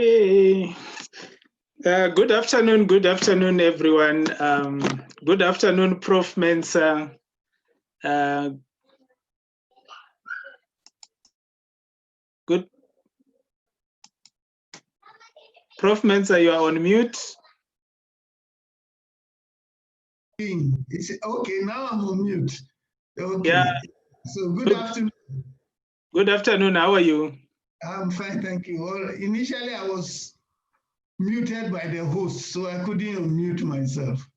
Hey. Good afternoon, everyone. Good afternoon, Prof. Mensa. Good. Prof. Mensa, you are on mute. It's okay, now I'm on mute. Okay. Yeah. So good afternoon. Good afternoon. How are you? I'm fine, thank you. Well, initially I was muted by the host, so I couldn't unmute myself.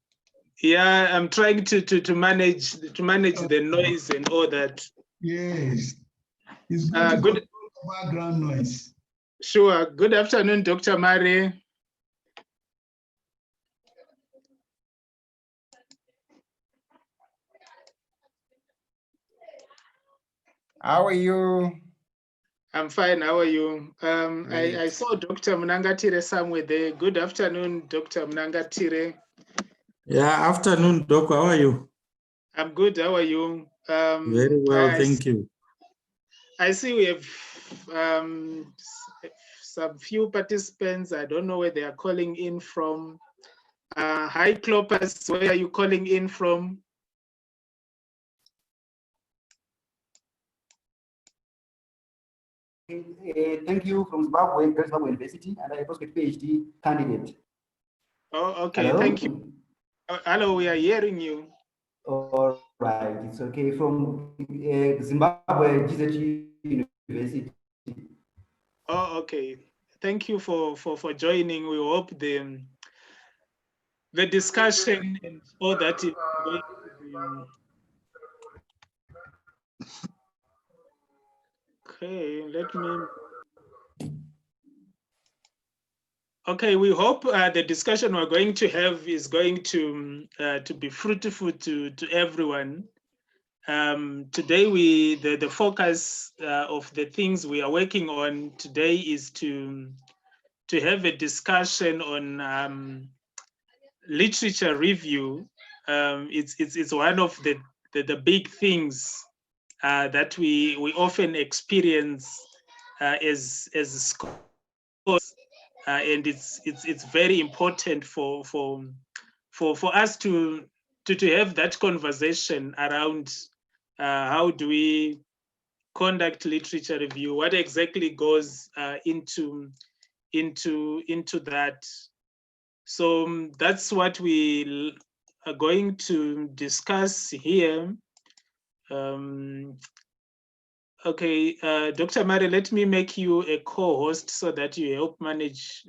Yeah, I'm trying to manage the noise and all that. Yes. It's good to control the background noise. Sure. Good afternoon, Dr. Mari. How are you? I'm fine. How are you? I saw Dr. Mnangatire somewhere there. Good afternoon, Dr. Mnangatire. Yeah, afternoon, Doc. How are you? I'm good. How are you? Very well, thank you. I see we have some few participants. I don't know where they are calling in from. Hi, Clopas. Where are you calling in from? Thank you from Zimbabwe, Great Zimbabwe University, and I a postgrad PhD candidate. Oh, okay. Hello? Thank you. Hello, we are hearing you. All right, it's okay. From Zimbabwe GZU University. Oh, okay. Thank you for joining. We hope the discussion and all that is going to be. Okay, let me. Okay, we hope the discussion we're going to have is going to be fruitful to everyone. Today, the focus of the things we are working on today is to have a discussion on literature review. It's one of the big things that we often experience as scholars. And it's very important for us to have that conversation around how do we conduct literature review, what exactly goes into that. So that's what we are going to discuss here. Okay, Dr. Mari, let me make you a co-host so that you help manage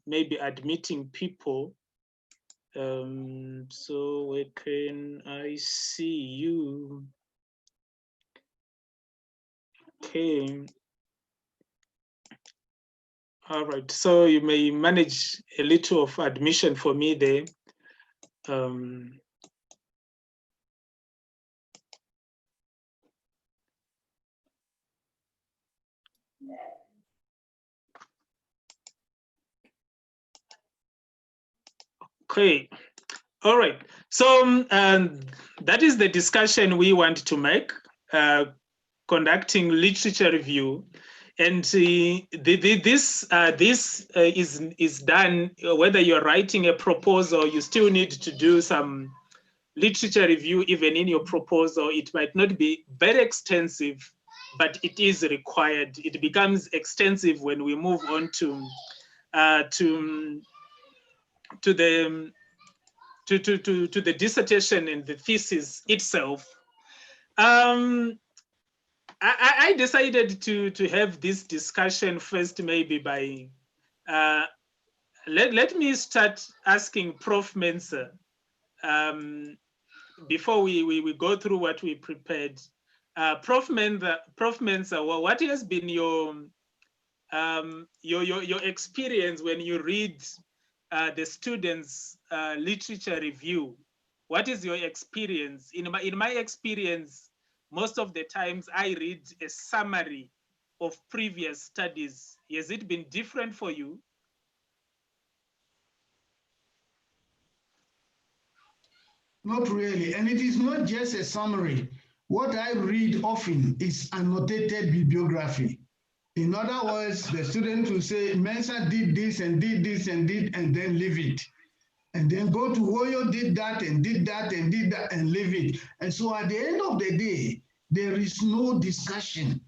maybe admitting people. So where can I see you? Okay. All right, so you may manage a little of admission for me there. Okay, all right. So that is the discussion we want to make, conducting literature review. And this is done whether you're writing a proposal, you still need to do some literature review even in your proposal. It might not be very extensive, but it is required. It becomes extensive when we move on to the dissertation and the thesis itself. I decided to have this discussion first, maybe by let me start asking Prof. Mensa before we go through what we prepared. Prof. Mensa, what has been your experience when you read the students' literature review? What is your experience? In my experience, most of the times I read a summary of previous studies. Has it been different for you? Not really, and it is not just a summary. What I read often is annotated bibliography. In other words, the student will say, Mensa did this and did this and did, and then leave it. And then go to Hoyo did that and did that and did that and leave it. And so at the end of the day, there is no discussion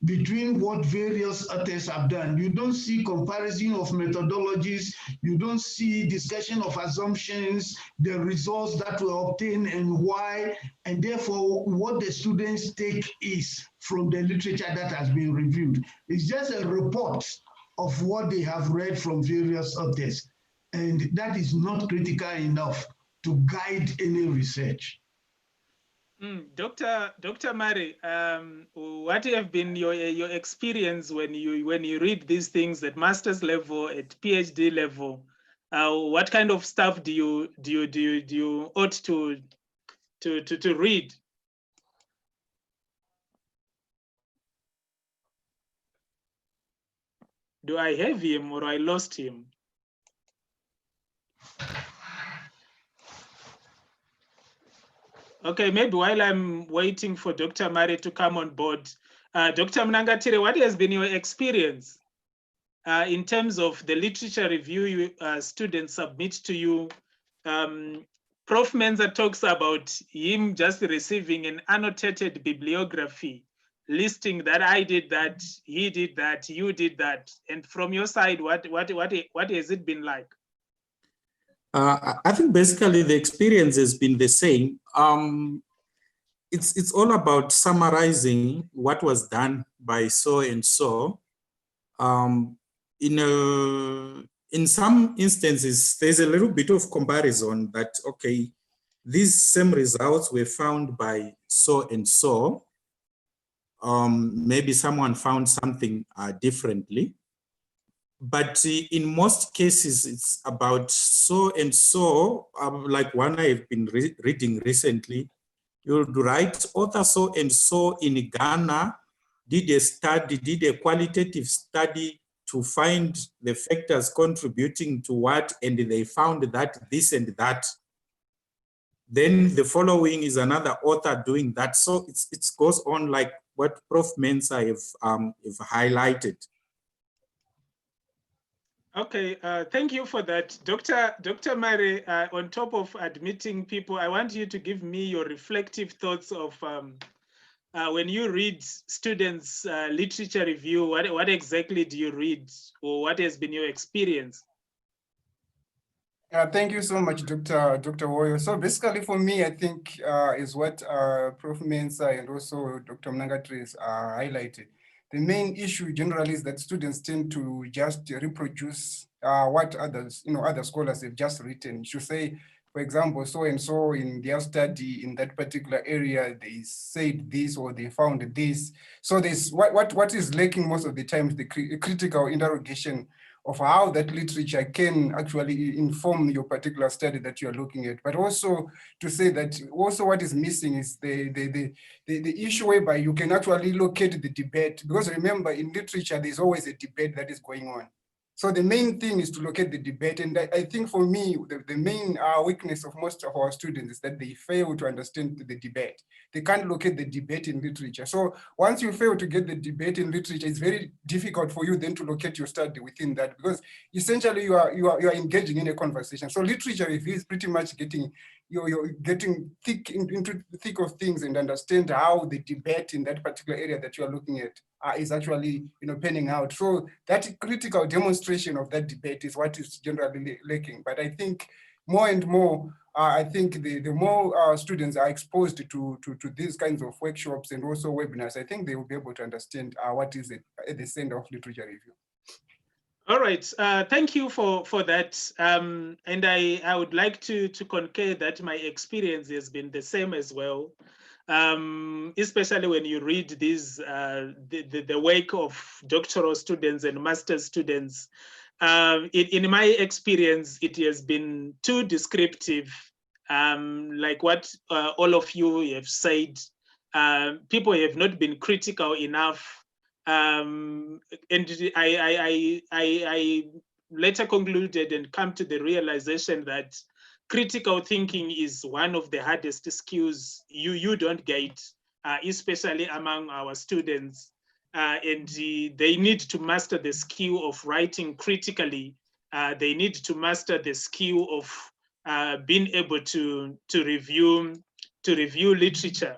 between what various authors have done. You don't see comparison of methodologies. You don't see discussion of assumptions, the results that were obtained and why. And therefore, what the students take is from the literature that has been reviewed. It's just a report of what they have read from various authors. And that is not critical enough to guide any research. Dr. Mari, what have been your experience when you read these things at master's level, at PhD level? What kind of stuff do you ought to read? Do I have him or I lost him? Okay, maybe while I'm waiting for Dr. Mari to come on board, Dr. Mnangatire, what has been your experience in terms of the literature review students submit to you? Prof. Menza talks about him just receiving an annotated bibliography listing that I did that, he did that, you did that. And from your side, what has it been like? I think basically the experience has been the same. It's all about summarizing what was done by so and so. In some instances, there's a little bit of comparison that, okay, these same results were found by so and so. Maybe someone found something differently. But in most cases, it's about so and so, like one I've been reading recently. You would write author so and so in Ghana did a study, did a qualitative study to find the factors contributing to what, and they found that this and that. Then the following is another author doing that. So it goes on like what Prof. Mensa have highlighted. Okay, thank you for that. Dr. Mari, on top of admitting people, I want you to give me your reflective thoughts of when you read students' literature review, what exactly do you read, or what has been your experience? Thank you so much, Dr. Woyo. So basically for me, I think is what Prof. Mensa and also Dr. Mnangatris highlighted. The main issue generally is that students tend to just reproduce what others, other scholars have just written. You should say, for example, so-and-so in their study in that particular area, they said this or they found this. So there's what is lacking most of the time is the critical interrogation of how that literature can actually inform your particular study that you're looking at. But also to say that also what is missing is the issue whereby you can actually locate the debate, because remember in literature, there's always a debate that is going on. So the main thing is to locate the debate. And I think for me, the main weakness of most of our students is that they fail to understand the debate. They can't locate the debate in literature. So once you fail to get the debate in literature, it's very difficult for you then to locate your study within that, because essentially you are engaging in a conversation. So literature review is pretty much you're getting into the thick of things and understand how the debate in that particular area that you are looking at is actually panning out. So that critical demonstration of that debate is what is generally lacking. But I think more and more, I think the more students are exposed to these kinds of workshops and also webinars, I think they will be able to understand what is at the center of literature review. All right, thank you for that. And I would like to concur that my experience has been the same as well. Especially when you read these, the work of doctoral students and master's students. In my experience, it has been too descriptive, like what all of you have said. People have not been critical enough. And I later concluded and come to the realization that critical thinking is one of the hardest skills you don't get, especially among our students. and they need to master the skill of writing critically. They need to master the skill of being able to review literature.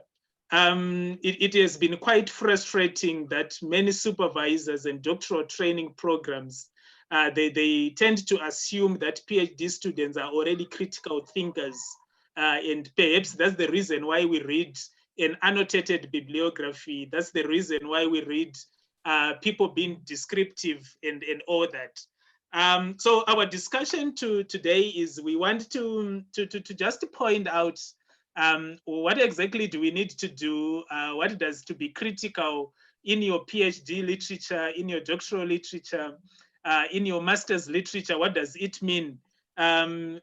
It has been quite frustrating that many supervisors and doctoral training programs, they tend to assume that PhD students are already critical thinkers. And perhaps that's the reason why we read an annotated bibliography. That's the reason why we read people being descriptive and all that. So our discussion today is we want to just point out what exactly do we need to do? What does to be critical in your PhD literature, in your doctoral literature, in your master's literature? What does it mean? And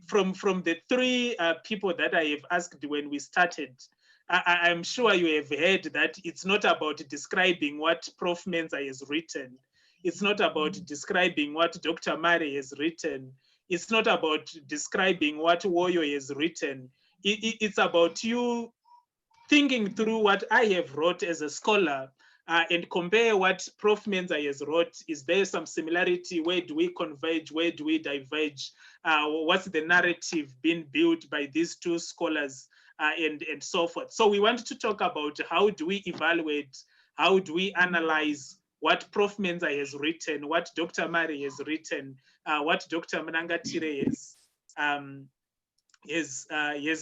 from the three people that I have asked when we started, I'm sure you have heard that it's not about describing what Prof. Menza has written. It's not about describing what Dr. Mari has written. It's not about describing what Woyo has written. It's about you thinking through what I have wrote as a scholar and compare what Prof. Menza has wrote. Is there some similarity? Where do we converge? Where do we diverge? What's the narrative being built by these two scholars and so forth? So we want to talk about how do we evaluate, how do we analyze what Prof. Menza has written, what Dr. Mari has written, what Dr. Mnangatire has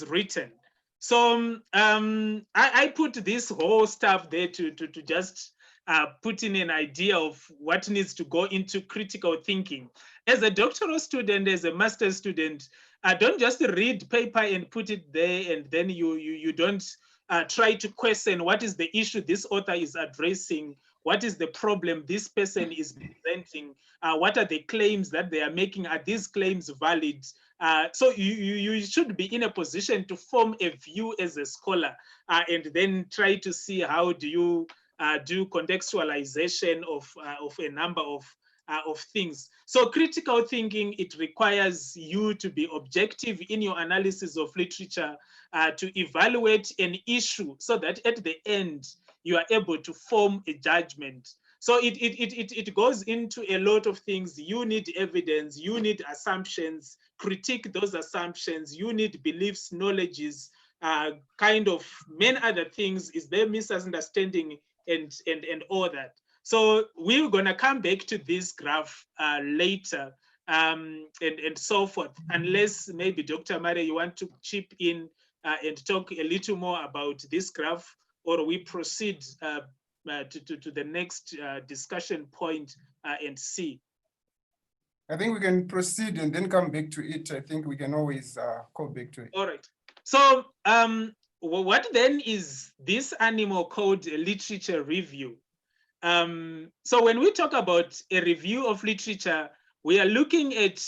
written. So I put this whole stuff there to just put in an idea of what needs to go into critical thinking. As a doctoral student, as a master's student, don't just read paper and put it there and then you don't try to question what is the issue this author is addressing, what is the problem this person is presenting, what are the claims that they are making, are these claims valid? So you should be in a position to form a view as a scholar and then try to see how do you do contextualization of a number of things. So critical thinking, it requires you to be objective in your analysis of literature, to evaluate an issue so that at the end, you are able to form a judgment. So it goes into a lot of things. You need evidence, you need assumptions, critique those assumptions, you need beliefs, knowledges, kind of many other things. Is there misunderstanding and all that? So we're gonna come back to this graph later and so forth, unless maybe Dr. Mari, you want to chip in and talk a little more about this graph, or we proceed to the next discussion point and see. I think we can proceed and then come back to it. I think we can always go back to it. All right. So what then is this animal called a literature review? So when we talk about a review of literature, we are looking at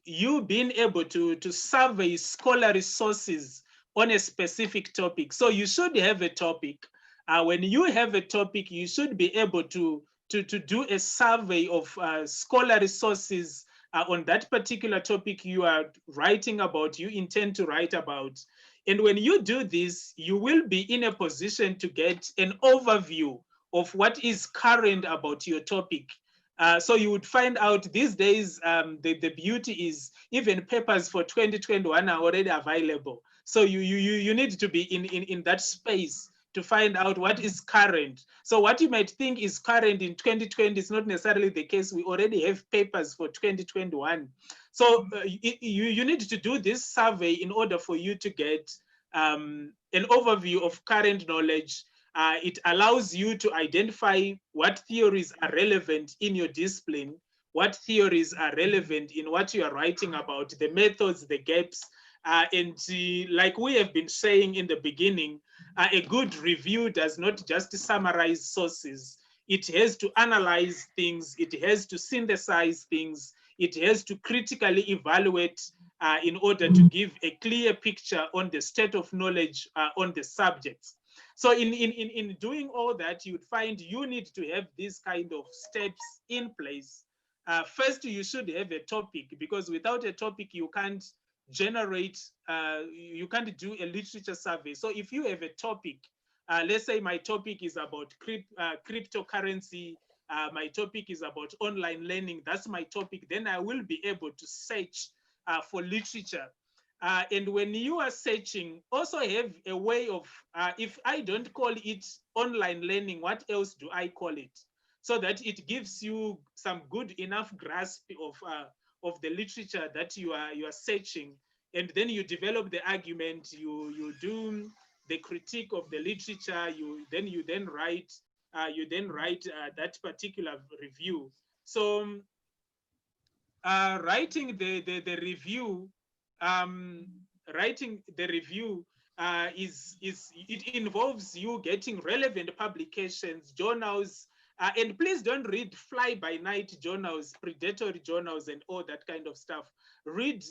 you being able to survey scholarly sources on a specific topic. So you should have a topic. When you have a topic, you should be able to do a survey of scholarly sources on that particular topic you are writing about, you intend to write about. And when you do this, you will be in a position to get an overview of what is current about your topic. So you would find out these days, the beauty is even papers for 2021 are already available. So you need to be in that space to find out what is current. So what you might think is current in 2020 is not necessarily the case. We already have papers for 2021. So you need to do this survey in order for you to get an overview of current knowledge. It allows you to identify what theories are relevant in your discipline, what theories are relevant in what you are writing about, the methods, the gaps. And like we have been saying in the beginning, a good review does not just summarize sources. It has to analyze things. It has to synthesize things. It has to critically evaluate in order to give a clear picture on the state of knowledge on the subjects. So in doing all that, you'd find you need to have these kind of steps in place. First, you should have a topic, because without a topic, you can't generate, you can't do a literature survey. So if you have a topic, let's say my topic is about cryptocurrency, my topic is about online learning, that's my topic, then I will be able to search for literature. And when you are searching, also have a way of, if I don't call it online learning, what else do I call it? So that it gives you some good enough grasp of the literature that you are searching. And then you develop the argument, you do the critique of the literature, you then write that particular review. So writing the review, writing the review it involves you getting relevant publications, journals, and please don't read fly-by-night journals, predatory journals, and all that kind of stuff. Read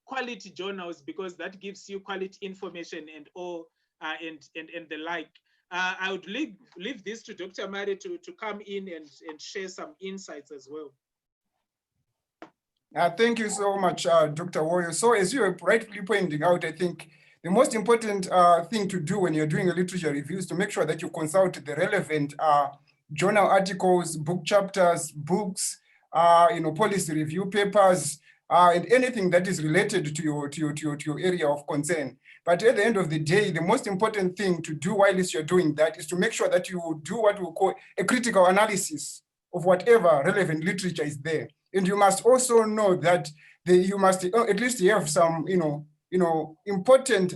quality journals, because that gives you quality information and all, and the like. I would leave this to Dr. Mari to come in and share some insights as well. Thank you so much, Dr. Warrior. So as you are rightly pointing out, I think the most important thing to do when you're doing a literature review is to make sure that you consult the relevant journal articles, book chapters, books, policy review papers, and anything that is related to your area of concern. But at the end of the day, the most important thing to do while you're doing that is to make sure that you do what we call a critical analysis of whatever relevant literature is there. And you must also know that you must at least have some, important,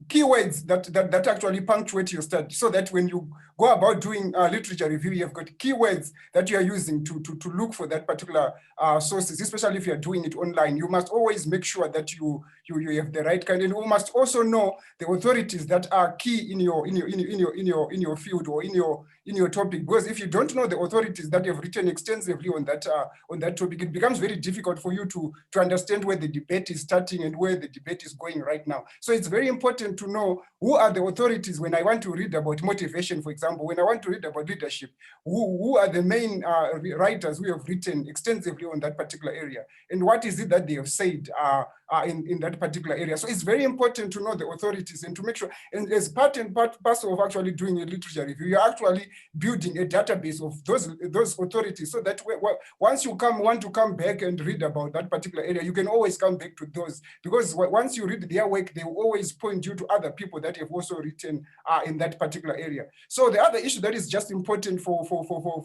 keywords that actually punctuate your study, so that when you go about doing literature review, you've got keywords that you are using to look for that particular sources, especially if you're doing it online. You must always make sure that you have the right kind, and you must also know the authorities that are key in your field or in your topic. Because if you don't know the authorities that have written extensively on that topic, it becomes very difficult for you to understand where the debate is starting and where the debate is going right now. So it's very important to know who are the authorities when I want to read about motivation, for example, when I want to read about leadership, who are the main writers who have written extensively on that particular area, and what is it that they have said in that particular area. So it's very important to know the authorities and to make sure, and as part and parcel of actually doing a literature review, you're actually building a database of those authorities, so that once you want to come back and read about that particular area, you can always come back to those, because once you read their work, they will always point you to other people that have also written in that particular area. So the other issue that is just important for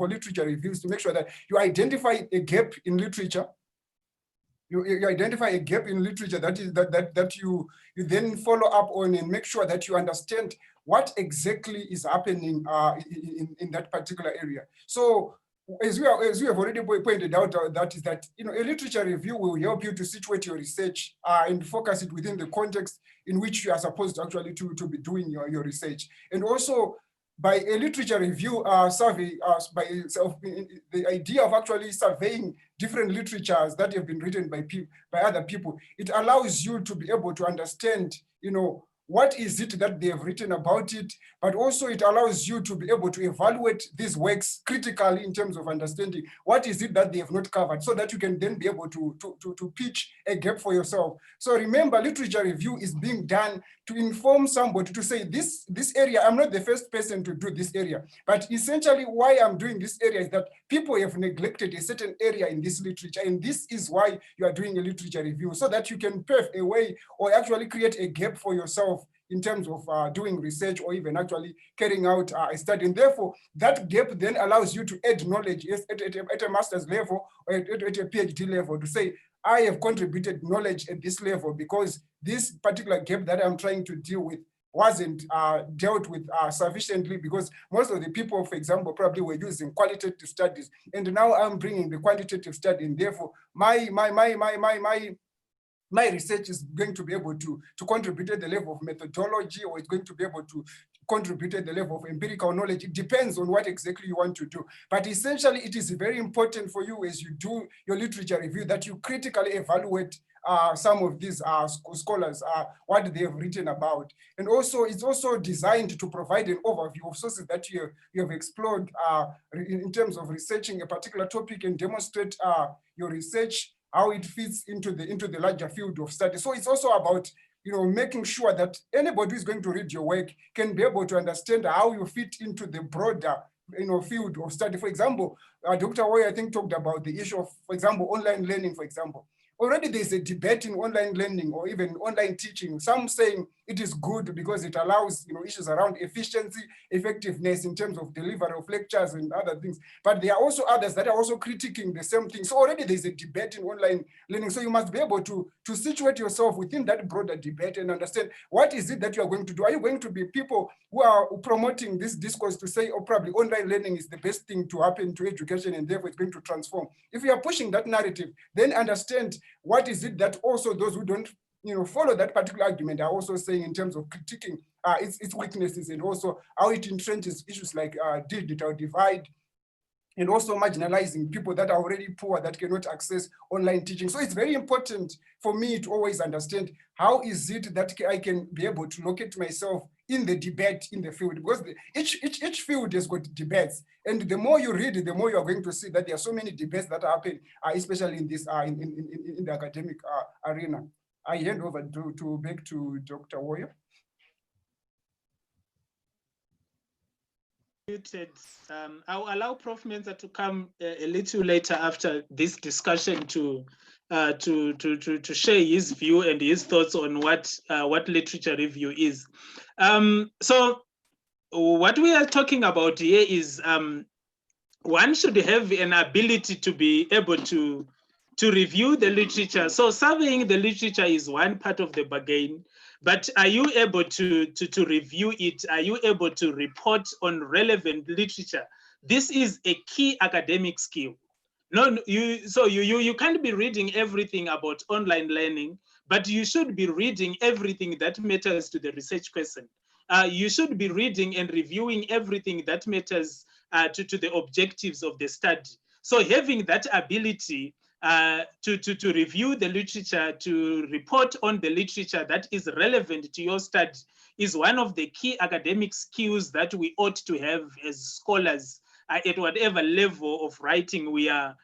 literature reviews, to make sure that you identify a gap in literature. You identify a gap in literature that you then follow up on, and make sure that you understand what exactly is happening in that particular area. So as we have already pointed out, that a literature review will help you to situate your research and focus it within the context in which you are supposed to actually to be doing your research. And also, by a literature review survey, by itself, the idea of actually surveying different literatures that have been written by other people, it allows you to be able to understand, what is it that they have written about it, but also it allows you to be able to evaluate these works critically in terms of understanding what is it that they have not covered, so that you can then be able to pitch a gap for yourself. So remember, literature review is being done to inform somebody to say, this area, I'm not the first person to do this area, but essentially why I'm doing this area is that people have neglected a certain area in this literature, and this is why you are doing a literature review, so that you can pave a way or actually create a gap for yourself in terms of doing research or even actually carrying out a study. And therefore, that gap then allows you to add knowledge at a master's level or at a PhD level, to say, I have contributed knowledge at this level because this particular gap that I'm trying to deal with wasn't dealt with sufficiently, because most of the people, for example, probably were using qualitative studies, and now I'm bringing the quantitative study, and therefore my research is going to be able to contribute at the level of methodology, or it's going to be able to contribute at the level of empirical knowledge. It depends on what exactly you want to do. But essentially, it is very important for you, as you do your literature review, that you critically evaluate some of these scholars, what they have written about. And also, it's also designed to provide an overview of sources that you have explored in terms of researching a particular topic, and demonstrate your research, how it fits into the larger field of study. So it's also about making sure that anybody who is going to read your work can be able to understand how you fit into the broader field of study. For example, Dr. Woy, I think, talked about the issue of, for example, online learning, for example. Already there's a debate in online learning or even online teaching. Some saying it is good because it allows issues around efficiency, effectiveness in terms of delivery of lectures and other things. But there are also others that are also critiquing the same thing. So already there's a debate in online learning. So you must be able to situate yourself within that broader debate and understand what is it that you are going to do. Are you going to be people who are promoting this discourse to say, oh, probably online learning is the best thing to happen to education and therefore it's going to transform? If you are pushing that narrative, then understand what is it that also those who don't follow that particular argument are also saying in terms of critiquing its weaknesses and also how it entrenches issues like digital divide and also marginalizing people that are already poor that cannot access online teaching. So it's very important for me to always understand how is it that I can be able to locate myself in the debate in the field, because each field has got debates, and the more you read, the more you are going to see that there are so many debates that happen, especially in this in the academic arena. I hand over back to Dr. Woy. I'll allow Prof. Mensah to come a little later after this discussion to share his view and his thoughts on what literature review is. So what we are talking about here is one should have an ability to be able to review the literature. So surveying the literature is one part of the bargain, but are you able to review it? Are you able to report on relevant literature? This is a key academic skill. You can't be reading everything about online learning, but you should be reading everything that matters to the research question. You should be reading and reviewing everything that matters to the objectives of the study. So having that ability to review the literature, to report on the literature that is relevant to your study is one of the key academic skills that we ought to have as scholars at whatever level of writing we are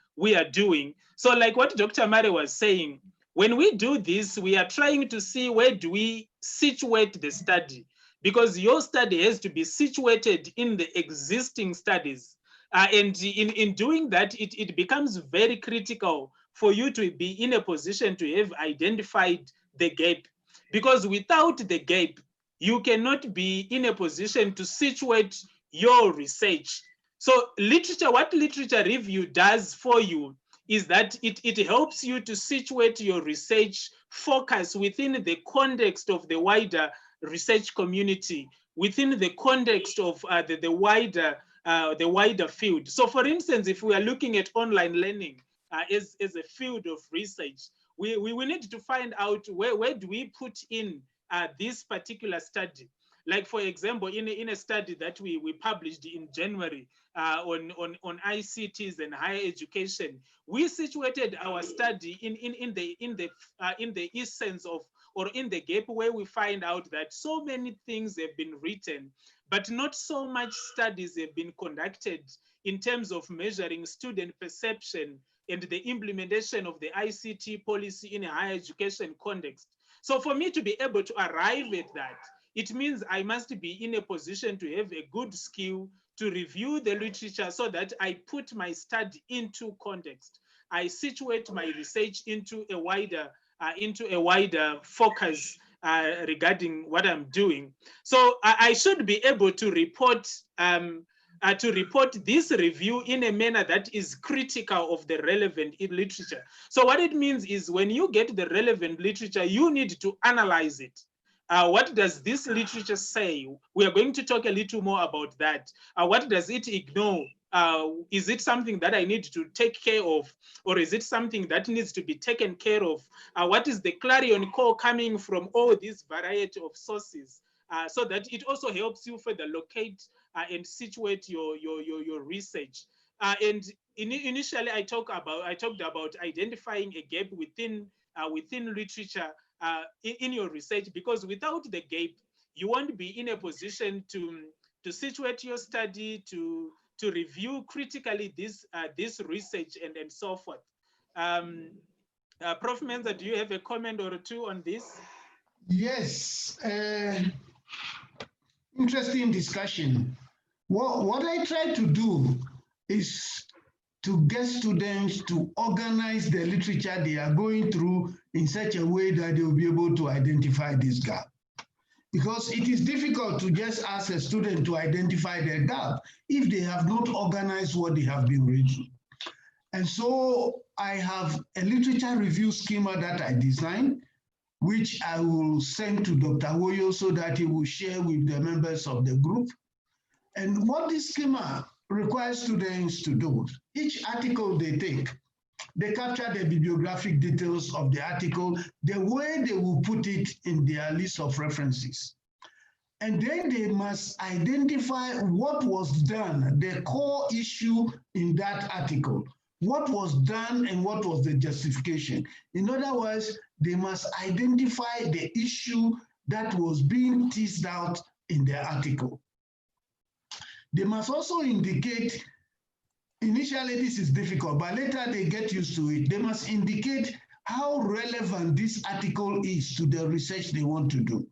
doing. So like what Dr. Mare was saying, when we do this, we are trying to see where do we situate the study, because your study has to be situated in the existing studies. And in doing that, it becomes very critical for you to be in a position to have identified the gap. Because without the gap, you cannot be in a position to situate your research. So what literature review does for you is that it helps you to situate your research focus within the context of the wider research community, within the context of the wider field. So for instance, if we are looking at online learning as a field of research, we need to find out where do we put in this particular study. Like for example, in a study that we published in January on ICTs and higher education, we situated our study in the essence of, or in the gap where we find out that so many things have been written, but not so much studies have been conducted in terms of measuring student perception and the implementation of the ICT policy in a higher education context. So for me to be able to arrive at that, it means I must be in a position to have a good skill to review the literature so that I put my study into context. I situate my research into a wider focus regarding what I'm doing. So I should be able to report this review in a manner that is critical of the relevant literature. So what it means is when you get the relevant literature, you need to analyze it. What does this literature say? We are going to talk a little more about that. What does it ignore? Is it something that I need to take care of, or is it something that needs to be taken care of? What is the clarion call coming from all these variety of sources? So that it also helps you further locate and situate your research. And initially, I talked about identifying a gap within literature in your research, because without the gap, you won't be in a position to situate your study, to review critically this research and so forth. Prof. Mensah, do you have a comment or two on this? Yes, interesting discussion. What I try to do is to get students to organize the literature they are going through in such a way that they will be able to identify this gap. Because it is difficult to just ask a student to identify their gap if they have not organized what they have been reading. And so I have a literature review schema that I designed, which I will send to Dr. Woyo so that he will share with the members of the group. And what this schema requires students to do, each article they take, they capture the bibliographic details of the article, the way they will put it in their list of references. And then they must identify what was done, the core issue in that article, what was done and what was the justification. In other words, they must identify the issue that was being teased out in the article. They must also indicate, initially this is difficult, but later they get used to it. They must indicate how relevant this article is to the research they want to do.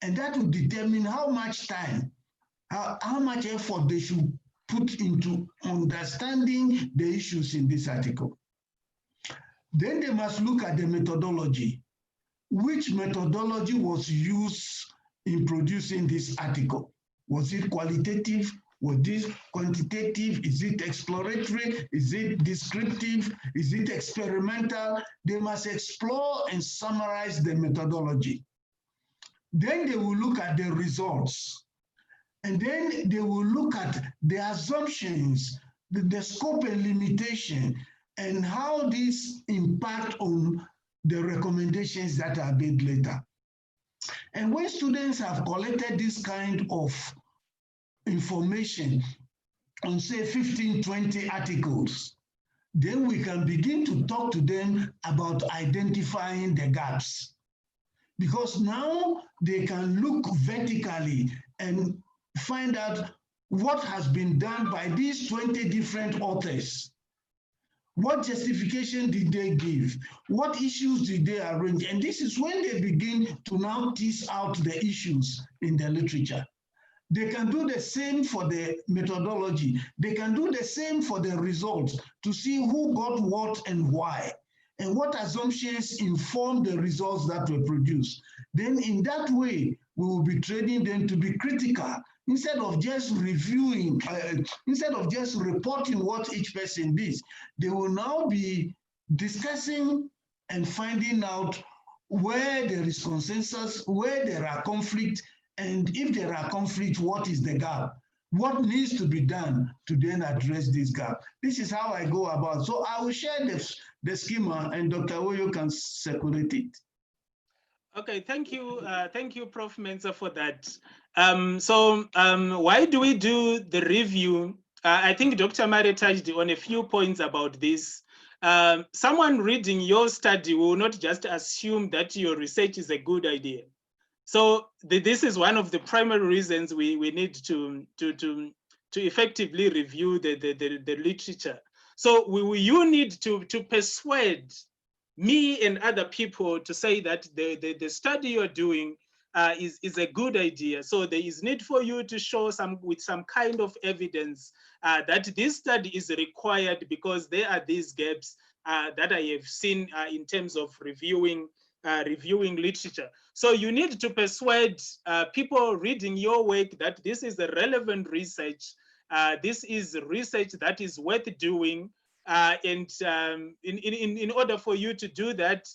And that will determine how much time, how much effort they should put into understanding the issues in this article. Then they must look at the methodology. Which methodology was used in producing this article? Was it qualitative? Was this quantitative? Is it exploratory? Is it descriptive? Is it experimental? They must explore and summarize the methodology. Then they will look at the results. And then they will look at the assumptions, the scope and limitation, and how these impact on the recommendations that are made later. And when students have collected this kind of information on, say, 15, 20 articles, then we can begin to talk to them about identifying the gaps. Because now they can look vertically and find out what has been done by these 20 different authors. What justification did they give? What issues did they arrange? And this is when they begin to now tease out the issues in the literature. They can do the same for the methodology. They can do the same for the results to see who got what and why, and what assumptions inform the results that were produced. Then in that way, we will be training them to be critical instead of just reviewing, instead of just reporting what each person did. They will now be discussing and finding out where there is consensus, where there are conflicts, and if there are conflicts, what is the gap? What needs to be done to then address this gap? This is how I go about. So I will share the schema and Dr. Woyo can circulate it. Okay, thank you, Prof. Mensah, for that. Why do we do the review? I think Dr. Mare touched on a few points about this. Someone reading your study will not just assume that your research is a good idea. So this is one of the primary reasons we need to effectively review the literature. So you need to persuade me and other people to say that the study you're doing is a good idea. So there is need for you to show with some kind of evidence that this study is required because there are these gaps that I have seen in terms of reviewing literature. So you need to persuade people reading your work that this is a relevant research. This is research that is worth doing. In order for you to do that,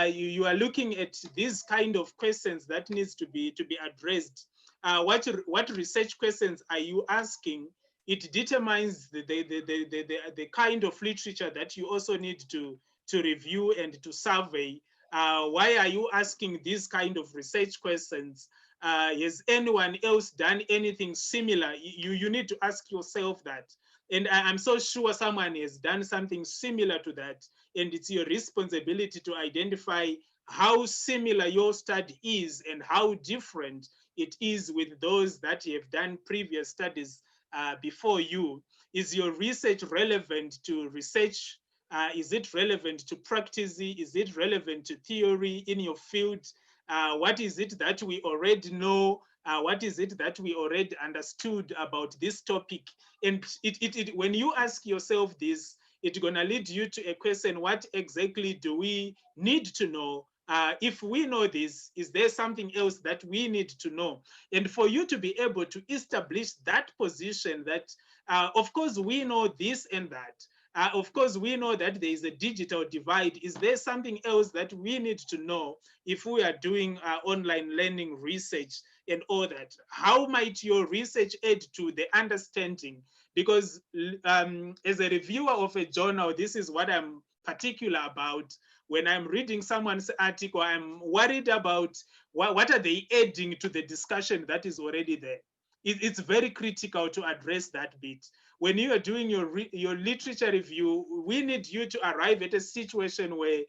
you are looking at these kind of questions that needs to be addressed. What research questions are you asking? It determines the kind of literature that you also need to review and to survey. Why are you asking these kind of research questions? Has anyone else done anything similar? You need to ask yourself that. And I'm so sure someone has done something similar to that. And it's your responsibility to identify how similar your study is and how different it is with those that have done previous studies before you. Is your research relevant to research? Is it relevant to practice? Is it relevant to theory in your field? What is it that we already know? What is it that we already understood about this topic? And when you ask yourself this, it's going to lead you to a question: what exactly do we need to know? If we know this, is there something else that we need to know? And for you to be able to establish that position that, of course, we know this and that. Of course, we know that there is a digital divide. Is there something else that we need to know if we are doing online learning research and all that? How might your research add to the understanding? Because as a reviewer of a journal, this is what I'm particular about. When I'm reading someone's article, I'm worried about what are they adding to the discussion that is already there. It's very critical to address that bit. When you are doing your literature review, we need you to arrive at a situation where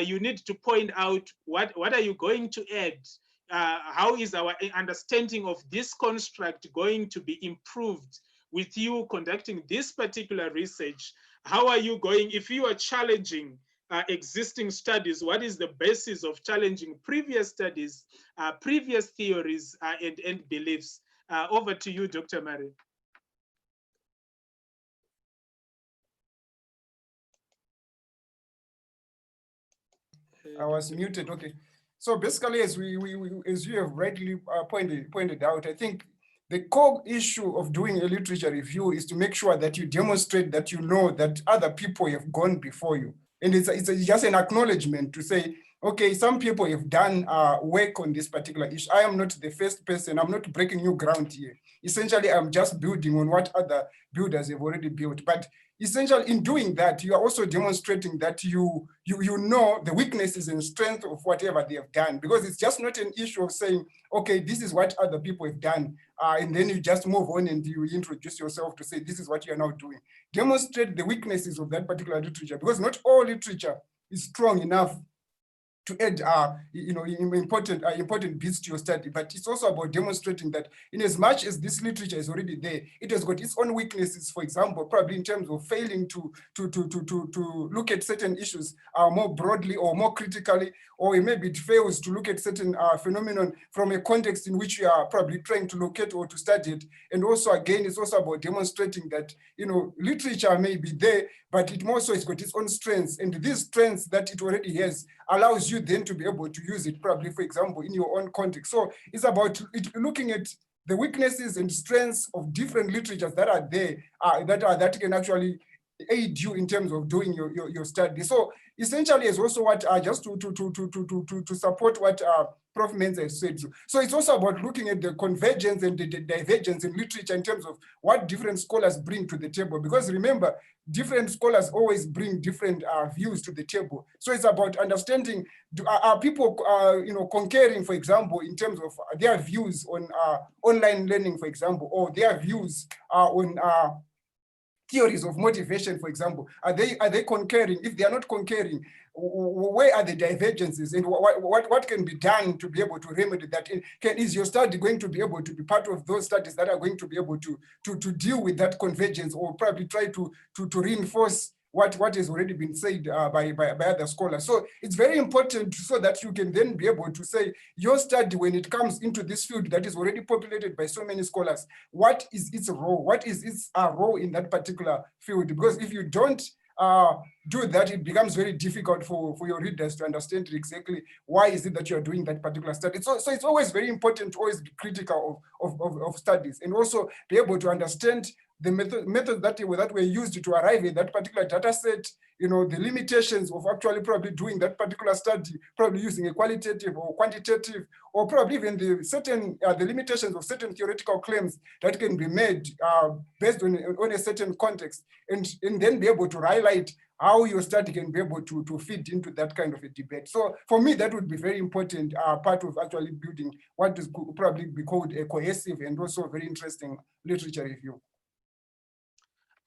you need to point out what are you going to add? How is our understanding of this construct going to be improved with you conducting this particular research? How are you going, if you are challenging existing studies, what is the basis of challenging previous studies, previous theories and beliefs? Over to you, Dr. Murray. I was muted. Okay. So basically, as as you have rightly pointed out, I think the core issue of doing a literature review is to make sure that you demonstrate that you know that other people have gone before you, and it's just an acknowledgement to say, okay, some people have done work on this particular issue. I am not the first person. I'm not breaking new ground here. Essentially, I'm just building on what other builders have already built. But essentially, in doing that, you are also demonstrating that you know the weaknesses and strength of whatever they have done, because it's just not an issue of saying, okay, this is what other people have done, and then you just move on and you introduce yourself to say, this is what you are now doing. Demonstrate the weaknesses of that particular literature, because not all literature is strong enough to add important bits to your study, but it's also about demonstrating that in as much as this literature is already there, it has got its own weaknesses. For example, probably in terms of failing to look at certain issues more broadly or more critically, or maybe it fails to look at certain phenomenon from a context in which you are probably trying to locate or to study it. And also, again, it's also about demonstrating that literature may be there, but it also has got its own strengths, and these strengths that it already has allows you then to be able to use it, probably, for example, in your own context. So it's about looking at the weaknesses and strengths of different literatures that are there, that can actually aid you in terms of doing your study. So essentially, is also what just to support what Prof. Menza has said. So it's also about looking at the convergence and the divergence in literature in terms of what different scholars bring to the table. Because remember, different scholars always bring different views to the table. So it's about understanding, are people concurring, for example, in terms of their views on online learning, for example, or their views on theories of motivation, for example. Are they concurring? If they are not concurring, where are the divergences, and what can be done to be able to remedy that? Is your study going to be able to be part of those studies that are going to be able to deal with that convergence, or probably try to reinforce what has already been said by other scholars? So it's very important so that you can then be able to say your study, when it comes into this field that is already populated by so many scholars, what is its role? What is its role in that particular field? Because if you don't do that, it becomes very difficult for your readers to understand exactly why is it that you're doing that particular study. So it's always very important to always be critical of studies, and also be able to understand the methods that were used to arrive at that particular data set, the limitations of actually probably doing that particular study, probably using a qualitative or quantitative, or probably even the limitations of certain theoretical claims that can be made based on a certain context, and then be able to highlight how your study can be able to fit into that kind of a debate. So for me, that would be very important part of actually building what is probably be called a cohesive and also very interesting literature review.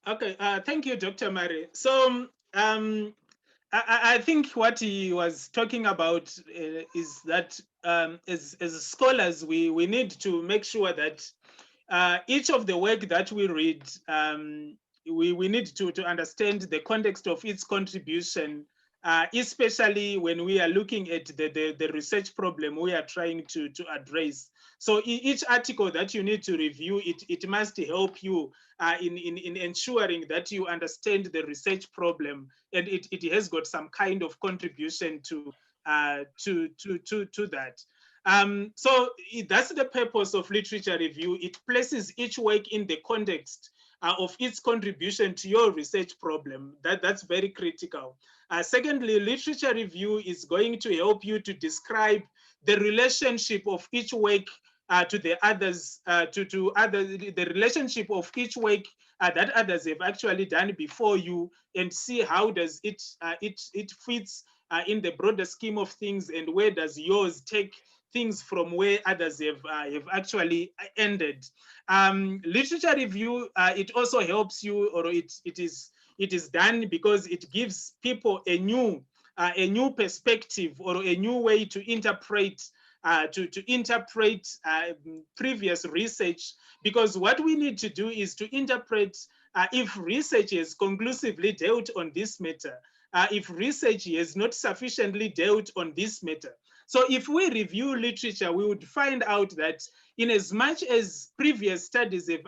Okay, thank you, Dr. Murray. So I think what he was talking about is that as scholars, we need to make sure that each of the work that we read, we need to understand the context of its contribution especially when we are looking at the research problem we are trying to address. So each article that you need to review, it must help you in ensuring that you understand the research problem, and it has got some kind of contribution to that. So that's the purpose of literature review. It places each work in the context of its contribution to your research problem. That's very critical. Secondly, literature review is going to help you to describe the relationship of each work to the others, the relationship of each work that others have actually done before you, and see how does it fits in the broader scheme of things, and where does yours take things from where others have actually ended. Literature review, it also helps you, or it is done because it gives people a new perspective, or a new way to interpret previous research. Because what we need to do is to interpret if research has conclusively dealt on this matter, if research has not sufficiently dealt on this matter. So if we review literature, we would find out that in as much as previous studies have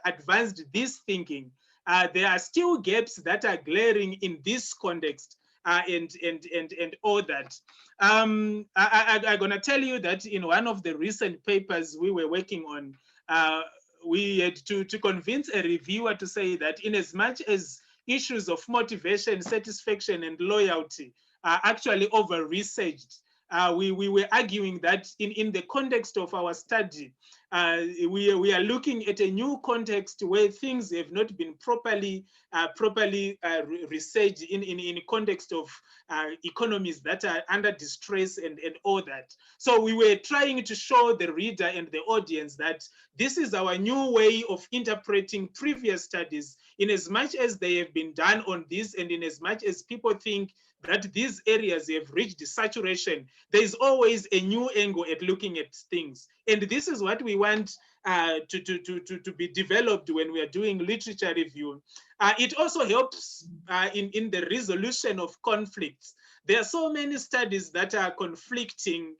advanced this thinking, there are still gaps that are glaring in this context, and all that. I'm gonna tell you that in one of the recent papers we were working on, we had to convince a reviewer to say that in as much as issues of motivation, satisfaction, and loyalty are actually over-researched, we were arguing that in the context of our study, we are looking at a new context where things have not been properly researched in context of economies that are under distress and all that. So we were trying to show the reader and the audience that this is our new way of interpreting previous studies, in as much as they have been done on this, and in as much as people think that these areas have reached saturation, there is always a new angle at looking at things. And this is what we want to be developed when we are doing literature review. It also helps in the resolution of conflicts. There are so many studies that are conflicting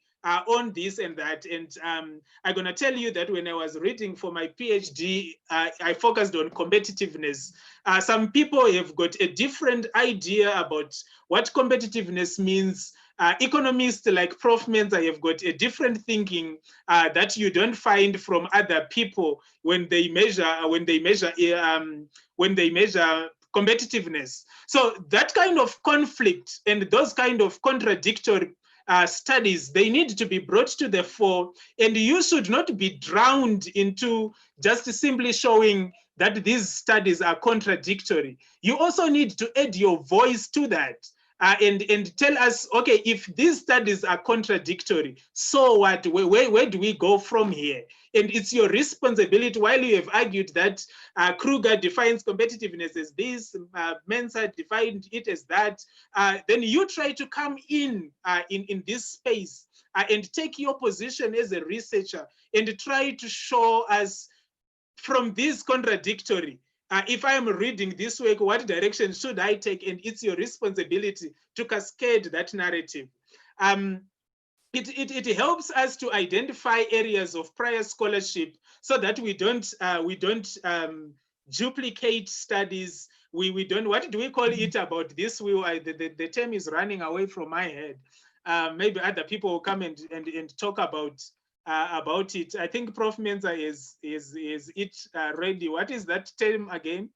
on this and that. And I'm going to tell you that when I was reading for my PhD, I focused on competitiveness. Some people have got a different idea about what competitiveness means. Economists like Prof. Menza have got a different thinking that you don't find from other people when they measure competitiveness. So that kind of conflict and those kind of contradictory studies, they need to be brought to the fore, and you should not be drowned into just simply showing that these studies are contradictory. You also need to add your voice to that. And tell us, okay, if these studies are contradictory, so what? Where do we go from here? And it's your responsibility, while you have argued that Kruger defines competitiveness as this, Mensa defined it as that, then you try to come in this space and take your position as a researcher and try to show us from this contradictory, if I am reading this work, what direction should I take? And it's your responsibility to cascade that narrative. It helps us to identify areas of prior scholarship so that we don't duplicate studies. We don't, what do we call it about this? The term is running away from my head. Maybe other people will come and talk about it. I think Prof. Menza is it ready. What is that term again?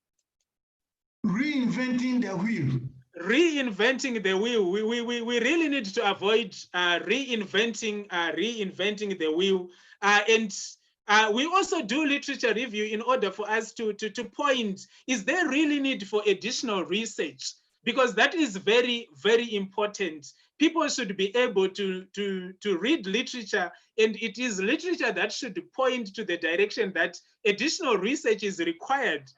Reinventing the wheel. Reinventing the wheel. We really need to avoid reinventing the wheel. And we also do literature review in order for us to point, is there really need for additional research? Because that is very, very important. People should be able to read literature, and it is literature that should point to the direction that additional research is required.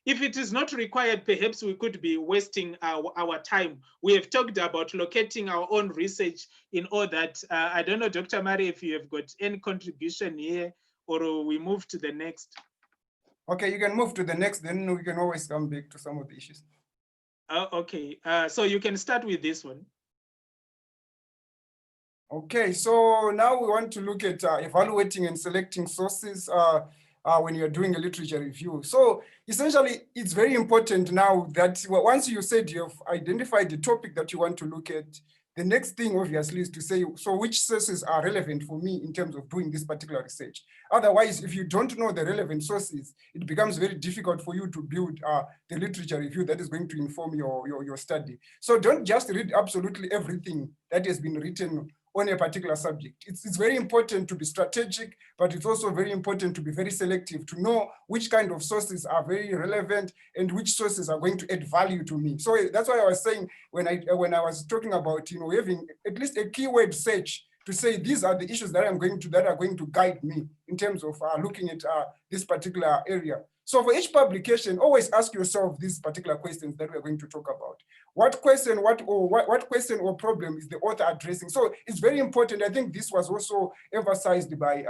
If it is not required, perhaps we could be wasting our time. We have talked about locating our own research in all that. I don't know, Dr. Mari, if you have got any contribution here, or we move to the next. Okay, you can move to the next, then we can always come back to some of the issues. Okay, so you can start with this one. Okay, so now we want to look at evaluating and selecting sources when you're doing a literature review. So essentially, it's very important now that once you said you've identified the topic that you want to look at, the next thing obviously is to say, so which sources are relevant for me in terms of doing this particular research? Otherwise, if you don't know the relevant sources, it becomes very difficult for you to build the literature review that is going to inform your study. So don't just read absolutely everything that has been written on a particular subject. It's very important to be strategic, but it's also very important to be very selective, to know which kind of sources are very relevant and which sources are going to add value to me. So that's why I was saying when I was talking about having at least a keyword search to say these are the issues that are going to guide me in terms of looking at this particular area. So for each publication, always ask yourself these particular questions that we're going to talk about. What question or problem is the author addressing? So it's very important. I think this was also emphasized by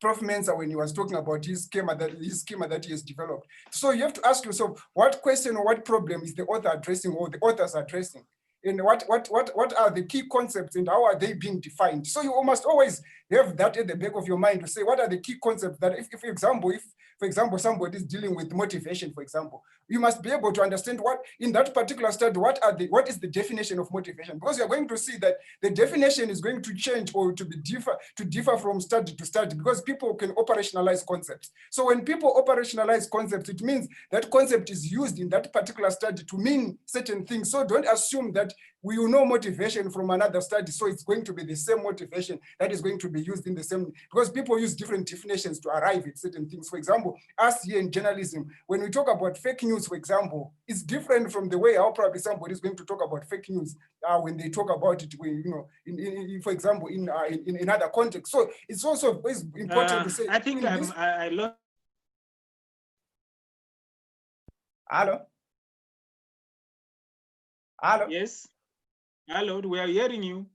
Prof. Mensah when he was talking about his schema that he has developed. So you have to ask yourself, what question or what problem is the author addressing or the authors addressing? And what are the key concepts and how are they being defined? So you must always have that at the back of your mind to say, what are the key concepts that if for example, somebody is dealing with motivation, for example, you must be able to understand what in that particular study, what is the definition of motivation? Because you're going to see that the definition is going to change or to differ from study to study because people can operationalize concepts. So when people operationalize concepts, it means that concept is used in that particular study to mean certain things. So don't assume that we will know motivation from another study, so it's going to be the same motivation that is going to be used in the same, because people use different definitions to arrive at certain things. For example, us here in journalism, when we talk about fake news, for example, it's different from the way how probably somebody is going to talk about fake news when they talk about it, for example, in other contexts. So it's also important to say. I think I lost. Hello? Hello? Yes. Hello, we are hearing you.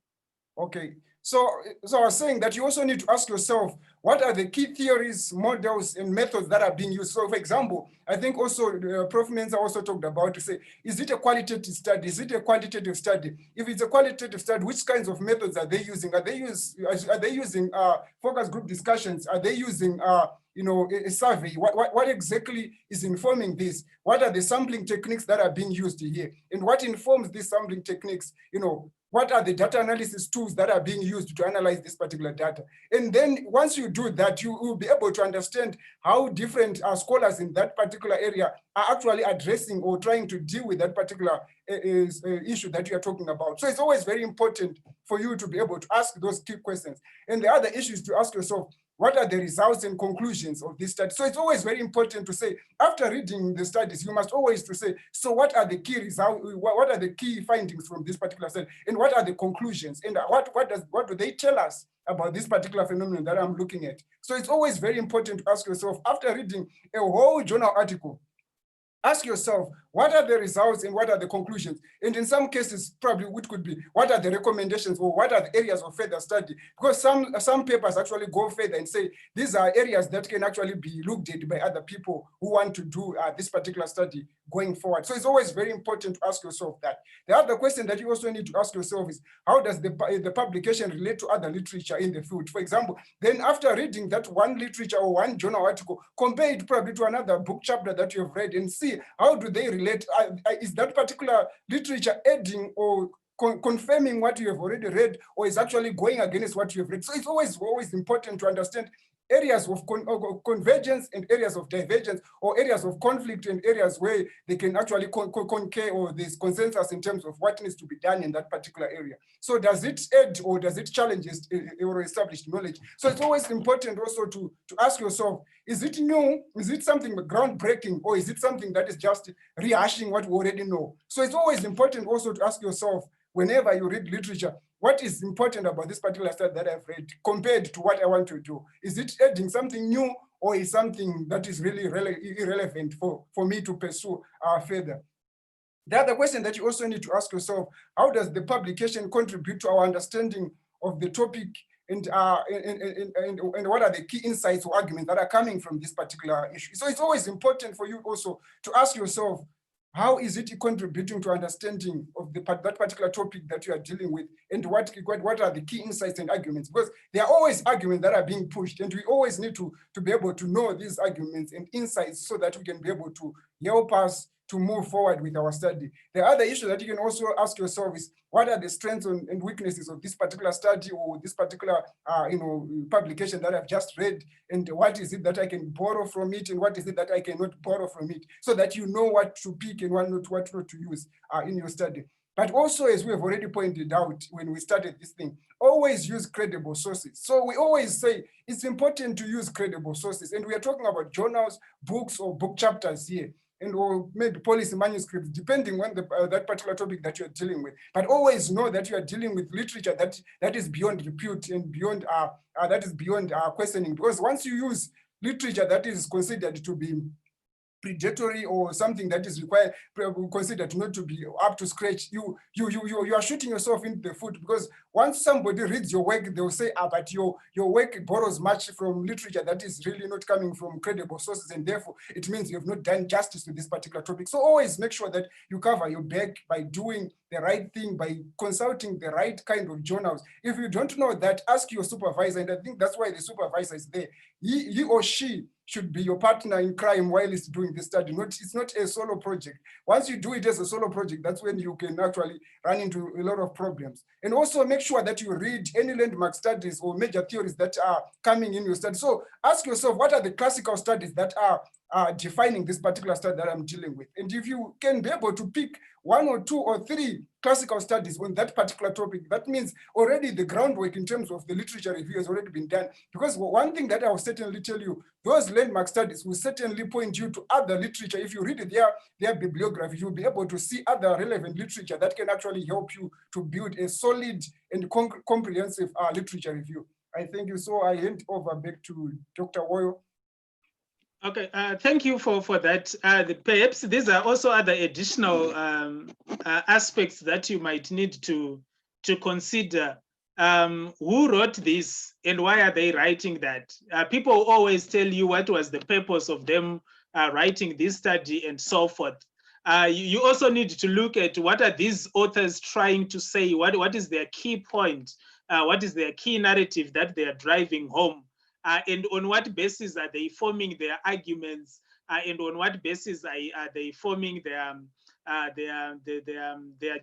Okay, so I was saying that you also need to ask yourself, what are the key theories, models, and methods that are being used? So for example, I think also Prof. Mensah also talked about to say, is it a qualitative study? Is it a quantitative study? If it's a qualitative study, which kinds of methods are they using? Are they using focus group discussions? Are they using a survey? What exactly is informing this? What are the sampling techniques that are being used here? And what informs these sampling techniques? What are the data analysis tools that are being used to analyze this particular data? And then once you do that, you will be able to understand how different scholars in that particular area are actually addressing or trying to deal with that particular issue that you are talking about. So it's always very important for you to be able to ask those key questions. And the other issue is to ask yourself, what are the results and conclusions of this study? So it's always very important to say, after reading the studies, you must always to say, so what are the key results, what are the key findings from this particular study? And what are the conclusions? And what do they tell us about this particular phenomenon that I'm looking at? So it's always very important to ask yourself, after reading a whole journal article, ask yourself, what are the results and what are the conclusions? And in some cases, probably what could be, what are the recommendations or what are the areas of further study? Because some papers actually go further and say, these are areas that can actually be looked at by other people who want to do this particular study going forward. So it's always very important to ask yourself that. The other question that you also need to ask yourself is, how does the publication relate to other literature in the field? For example, then after reading that one literature or one journal article, compare it probably to another book chapter that you have read and see how do they relate. Is that particular literature adding or confirming what you have already read, or is actually going against what you have read? So it's always important to understand areas of convergence and areas of divergence, or areas of conflict and areas where they can actually concur, or there's consensus in terms of what needs to be done in that particular area. So does it add or does it challenge or established knowledge? So it's always important also to ask yourself, is it new? Is it something groundbreaking, or is it something that is just rehashing what we already know? So it's always important also to ask yourself, whenever you read literature, what is important about this particular study that I've read compared to what I want to do? Is it adding something new, or is something that is really irrelevant for me to pursue further? The other question that you also need to ask yourself, how does the publication contribute to our understanding of the topic, and what are the key insights or arguments that are coming from this particular issue? So it's always important for you also to ask yourself, how is it contributing to understanding of that particular topic that you are dealing with, and what are the key insights and arguments? Because there are always arguments that are being pushed, and we always need to be able to know these arguments and insights so that we can be able to help us to move forward with our study. The other issue that you can also ask yourself is, what are the strengths and weaknesses of this particular study or this particular publication that I've just read, and what is it that I can borrow from it, and what is it that I cannot borrow from it, so that you know what to pick and what not to use in your study. But also, as we have already pointed out when we started this thing, always use credible sources. So we always say it's important to use credible sources, and we are talking about journals, books, or book chapters here, and or maybe policy manuscripts, depending on that particular topic that you're dealing with. But always know that you are dealing with literature that is beyond repute and beyond questioning. Because once you use literature that is considered to be predatory or something that is considered not to be up to scratch, you are shooting yourself in the foot. Because once somebody reads your work, they'll say, but your work borrows much from literature that is really not coming from credible sources, and therefore it means you have not done justice to this particular topic. So always make sure that you cover your back by doing the right thing, by consulting the right kind of journals. If you don't know that, ask your supervisor, and I think that's why the supervisor is there. He or she should be your partner in crime while it's doing this study. It's not a solo project. Once you do it as a solo project, that's when you can actually run into a lot of problems. And also make sure that you read any landmark studies or major theories that are coming in your study. So ask yourself, what are the classical studies that are defining this particular study that I'm dealing with? And if you can be able to pick 1 or 2 or 3 classical studies on that particular topic, that means already the groundwork in terms of the literature review has already been done. Because one thing that I will certainly tell you, those landmark studies will certainly point you to other literature. If you read their bibliography, you'll be able to see other relevant literature that can actually help you to build a solid and comprehensive literature review. I thank you. So I hand over back to Dr. Woyo. Okay, thank you for that. Perhaps these are also other additional aspects that you might need to consider. Who wrote this and why are they writing that? People always tell you what was the purpose of them writing this study and so forth. You also need to look at what are these authors trying to say, what is their key point, what is their key narrative that they are driving home. And on what basis are they forming their arguments? And on what basis are they forming their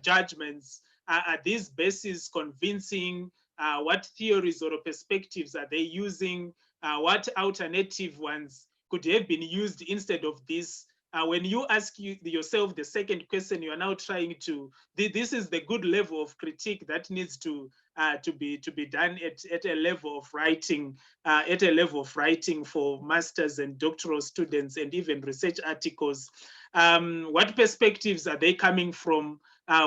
judgments? Are these bases convincing? What theories or perspectives are they using? What alternative ones could have been used instead of this? When you ask yourself the second question, you are now trying to, this is the good level of critique that needs to be done at a level of writing, for masters and doctoral students and even research articles. What perspectives are they coming from?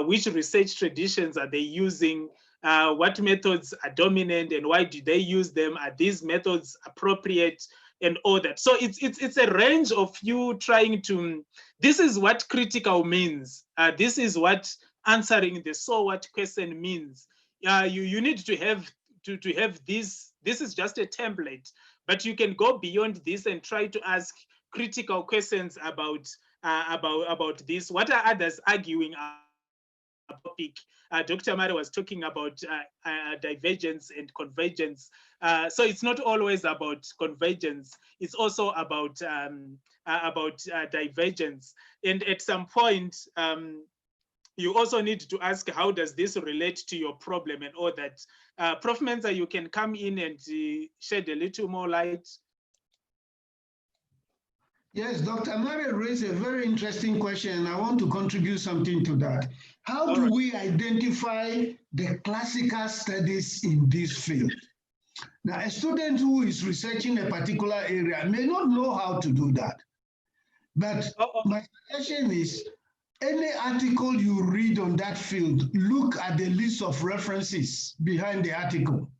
Which research traditions are they using? What methods are dominant and why do they use them? Are these methods appropriate? And all that. So it's a range of you trying to, this is what critical means. This is what answering the so what question means. You need to have this is just a template, but you can go beyond this and try to ask critical questions about this. What are others arguing about topic? Dr. Mari was talking about divergence and convergence. So it's not always about convergence. It's also about divergence. And at some point, you also need to ask, how does this relate to your problem and all that? Prof. Menza, you can come in and shed a little more light. Yes, Dr. Mari raised a very interesting question, and I want to contribute something to that. How do we identify the classical studies in this field? Now, a student who is researching a particular area may not know how to do that. But my suggestion is, any article you read on that field, look at the list of references behind the article.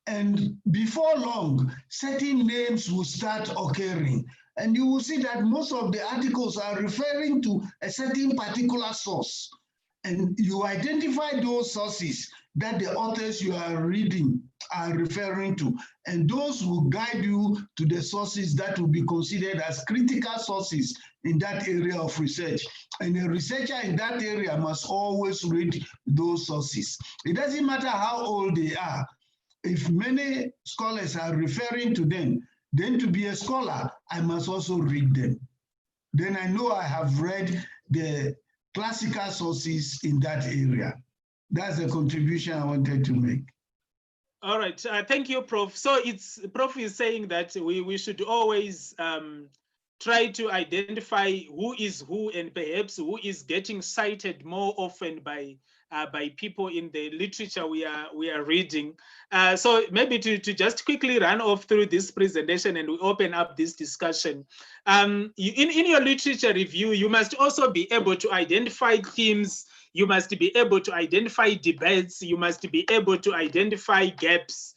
And before long, certain names will start occurring. And you will see that most of the articles are referring to a certain particular source. And you identify those sources that the authors you are reading are referring to. And those will guide you to the sources that will be considered as critical sources in that area of research. And a researcher in that area must always read those sources. It doesn't matter how old they are. If many scholars are referring to them, then to be a scholar, I must also read them. Then I know I have read the classical sources in that area. That's the contribution I wanted to make. All right, thank you, Prof. So Prof is saying that we should always try to identify who is who and perhaps who is getting cited more often by people in the literature we are reading. So maybe to just quickly run off through this presentation and we open up this discussion. In your literature review, you must also be able to identify themes. You must be able to identify debates. You must be able to identify gaps.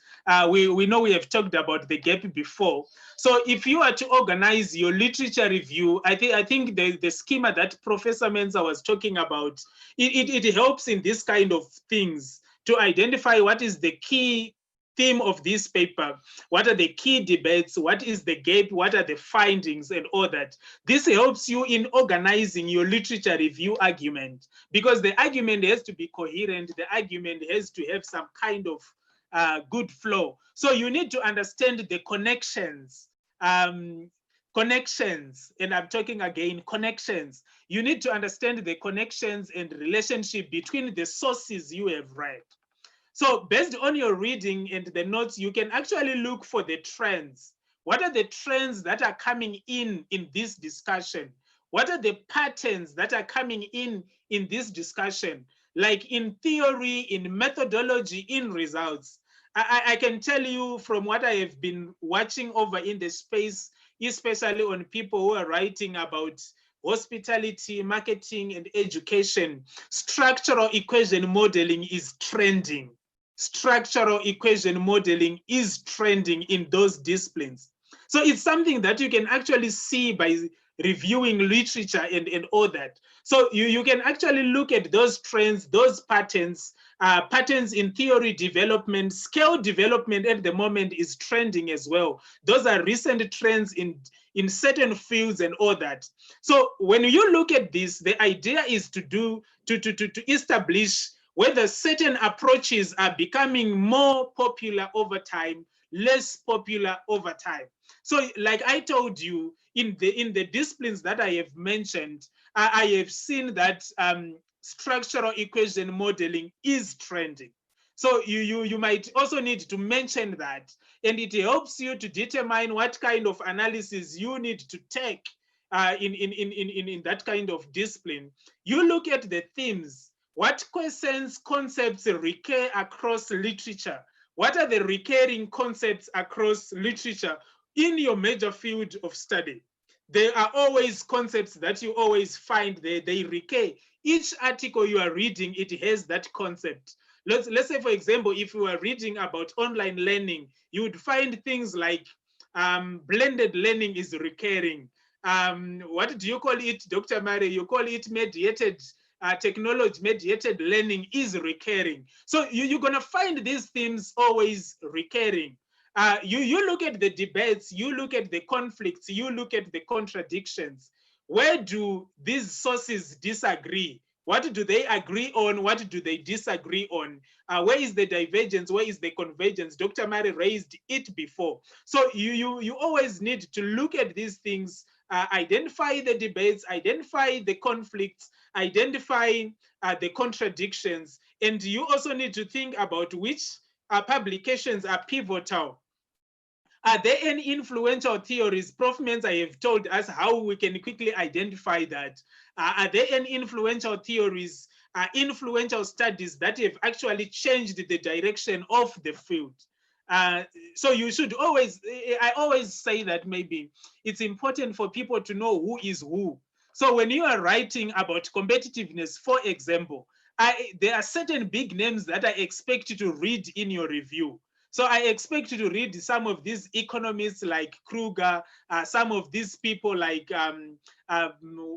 We know we have talked about the gap before. So if you are to organize your literature review, I think the schema that Professor Mensah was talking about, it helps in this kind of things to identify what is the key theme of this paper, what are the key debates, what is the gap, what are the findings and all that. This helps you in organizing your literature review argument, because the argument has to be coherent, the argument has to have some kind of good flow. So you need to understand the connections, and I'm talking again, connections. You need to understand the connections and relationship between the sources you have read. So based on your reading and the notes, you can actually look for the trends. What are the trends that are coming in this discussion? What are the patterns that are coming in this discussion? Like in theory, in methodology, in results. I can tell you from what I have been watching over in the space, especially on people who are writing about hospitality, marketing, and education, structural equation modeling is trending. Structural equation modeling is trending in those disciplines. So it's something that you can actually see by reviewing literature and all that. So you can actually look at those trends, those patterns, patterns in theory development. Scale development at the moment is trending as well. Those are recent trends in certain fields and all that. So when you look at this, the idea is to establish whether certain approaches are becoming more popular over time, less popular over time. So like I told you, in the disciplines that I have mentioned, I have seen that structural equation modeling is trending. So you might also need to mention that, and it helps you to determine what kind of analysis you need to take in that kind of discipline. You look at the themes. What questions, concepts recur across literature? What are the recurring concepts across literature in your major field of study? There are always concepts that you always find they recur. Each article you are reading, it has that concept. Let's say, for example, if you are reading about online learning, you would find things like blended learning is recurring. What do you call it, Dr. Mary? You call it mediated technology mediated learning is recurring. So you're going to find these themes always recurring. You look at the debates, you look at the conflicts, you look at the contradictions. Where do these sources disagree? What do they agree on? What do they disagree on? Where is the divergence? Where is the convergence? Dr. Mary raised it before. So you always need to look at these things, identify the debates, identify the conflicts, identify the contradictions, and you also need to think about which publications are pivotal. Are there any influential theories? Prof. Mensah have told us how we can quickly identify that. Are there any influential theories, influential studies that have actually changed the direction of the field? So you should always, I always say that maybe it's important for people to know who is who. So when you are writing about competitiveness, for example, there are certain big names that I expect you to read in your review. So I expect you to read some of these economists like Kruger, some of these people like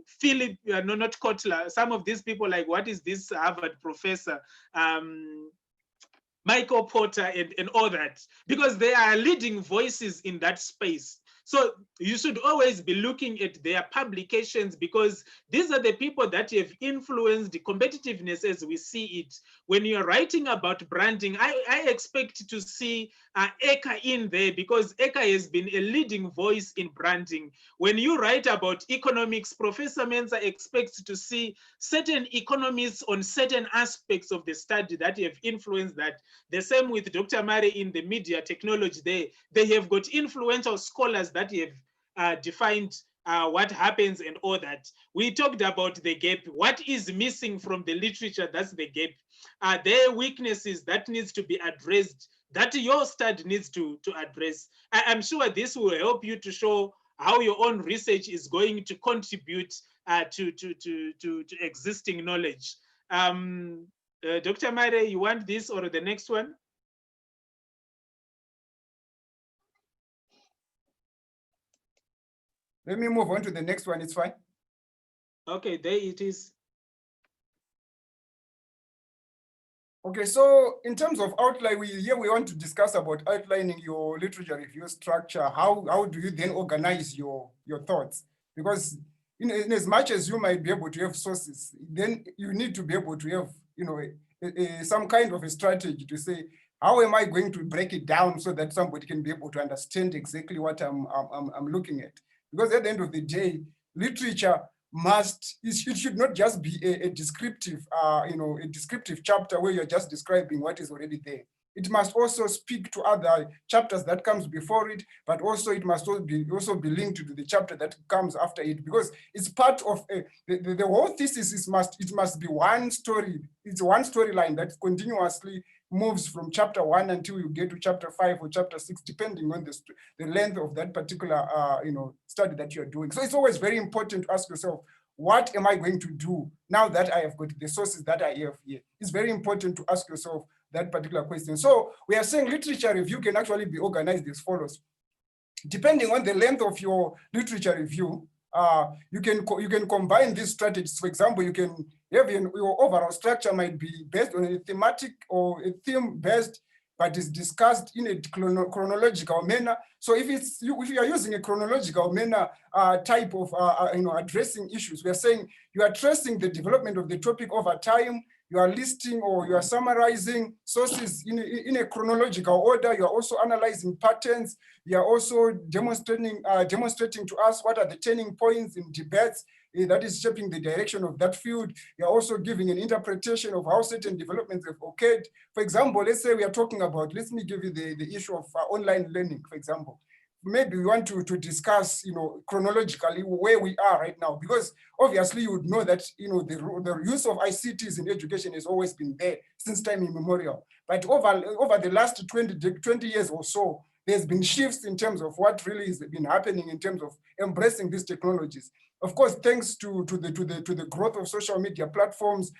Philip, no, not Kotler, some of these people like, what is this Harvard professor? Michael Porter and all that, because they are leading voices in that space. So you should always be looking at their publications, because these are the people that have influenced the competitiveness as we see it. When you're writing about branding, I expect to see Eka in there, because Eka has been a leading voice in branding. When you write about economics, Professor Mensah expects to see certain economists on certain aspects of the study that have influenced that. The same with Dr. Mare in the media technology. They have got influential scholars that have defined what happens and all that. We talked about the gap. What is missing from the literature? That's the gap. There are weaknesses that needs to be addressed, that your study needs to address. I'm sure this will help you to show how your own research is going to contribute to existing knowledge. Dr. Mare, you want this or the next one? Let me move on to the next one, it's fine. Okay, there it is. Okay, so in terms of outline, we want to discuss about outlining your literature review structure. How do you then organize your thoughts? Because in as much as you might be able to have sources, then you need to be able to have, you know, some kind of a strategy to say, how am I going to break it down so that somebody can be able to understand exactly what I'm looking at? Because at the end of the day, literature it should not just be a descriptive, a descriptive chapter where you're just describing what is already there. It must also speak to other chapters that comes before it, but also it must also be linked to the chapter that comes after it, because it's part of the whole thesis. It must be one story. It's one storyline that continuously moves from chapter 1 until you get to chapter 5 or chapter 6, depending on the length of that particular study that you're doing. So it's always very important to ask yourself, what am I going to do now that I have got the sources that I have here? It's very important to ask yourself that particular question. So we are saying literature review can actually be organized as follows. Depending on the length of your literature review, you can combine these strategies. For example, you can have your overall structure might be based on a thematic or a theme-based, but is discussed in a chronological manner. So if you are using a chronological manner type of addressing issues, we are saying you are tracing the development of the topic over time. You are listing or you are summarizing sources in a chronological order. You are also analyzing patterns. You are also demonstrating to us what are the turning points in debates that is shaping the direction of that field. You are also giving an interpretation of how certain developments have occurred. For example, let's say we are talking about, let me give you the issue of online learning, for example. Maybe we want to discuss, chronologically where we are right now, because obviously you would know that, the use of ICTs in education has always been there since time immemorial. But over the last 20 years or so, there's been shifts in terms of what really has been happening in terms of embracing these technologies. Of course, thanks to the growth of social media platforms,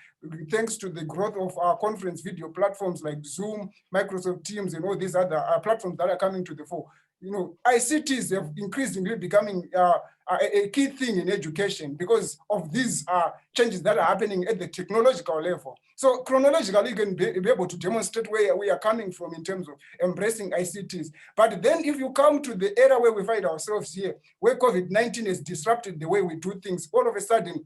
thanks to the growth of our conference video platforms like Zoom, Microsoft Teams, and all these other platforms that are coming to the fore. ICTs have increasingly becoming a key thing in education because of these changes that are happening at the technological level. So chronologically, you can be able to demonstrate where we are coming from in terms of embracing ICTs. But then if you come to the era where we find ourselves here, where COVID-19 has disrupted the way we do things, all of a sudden,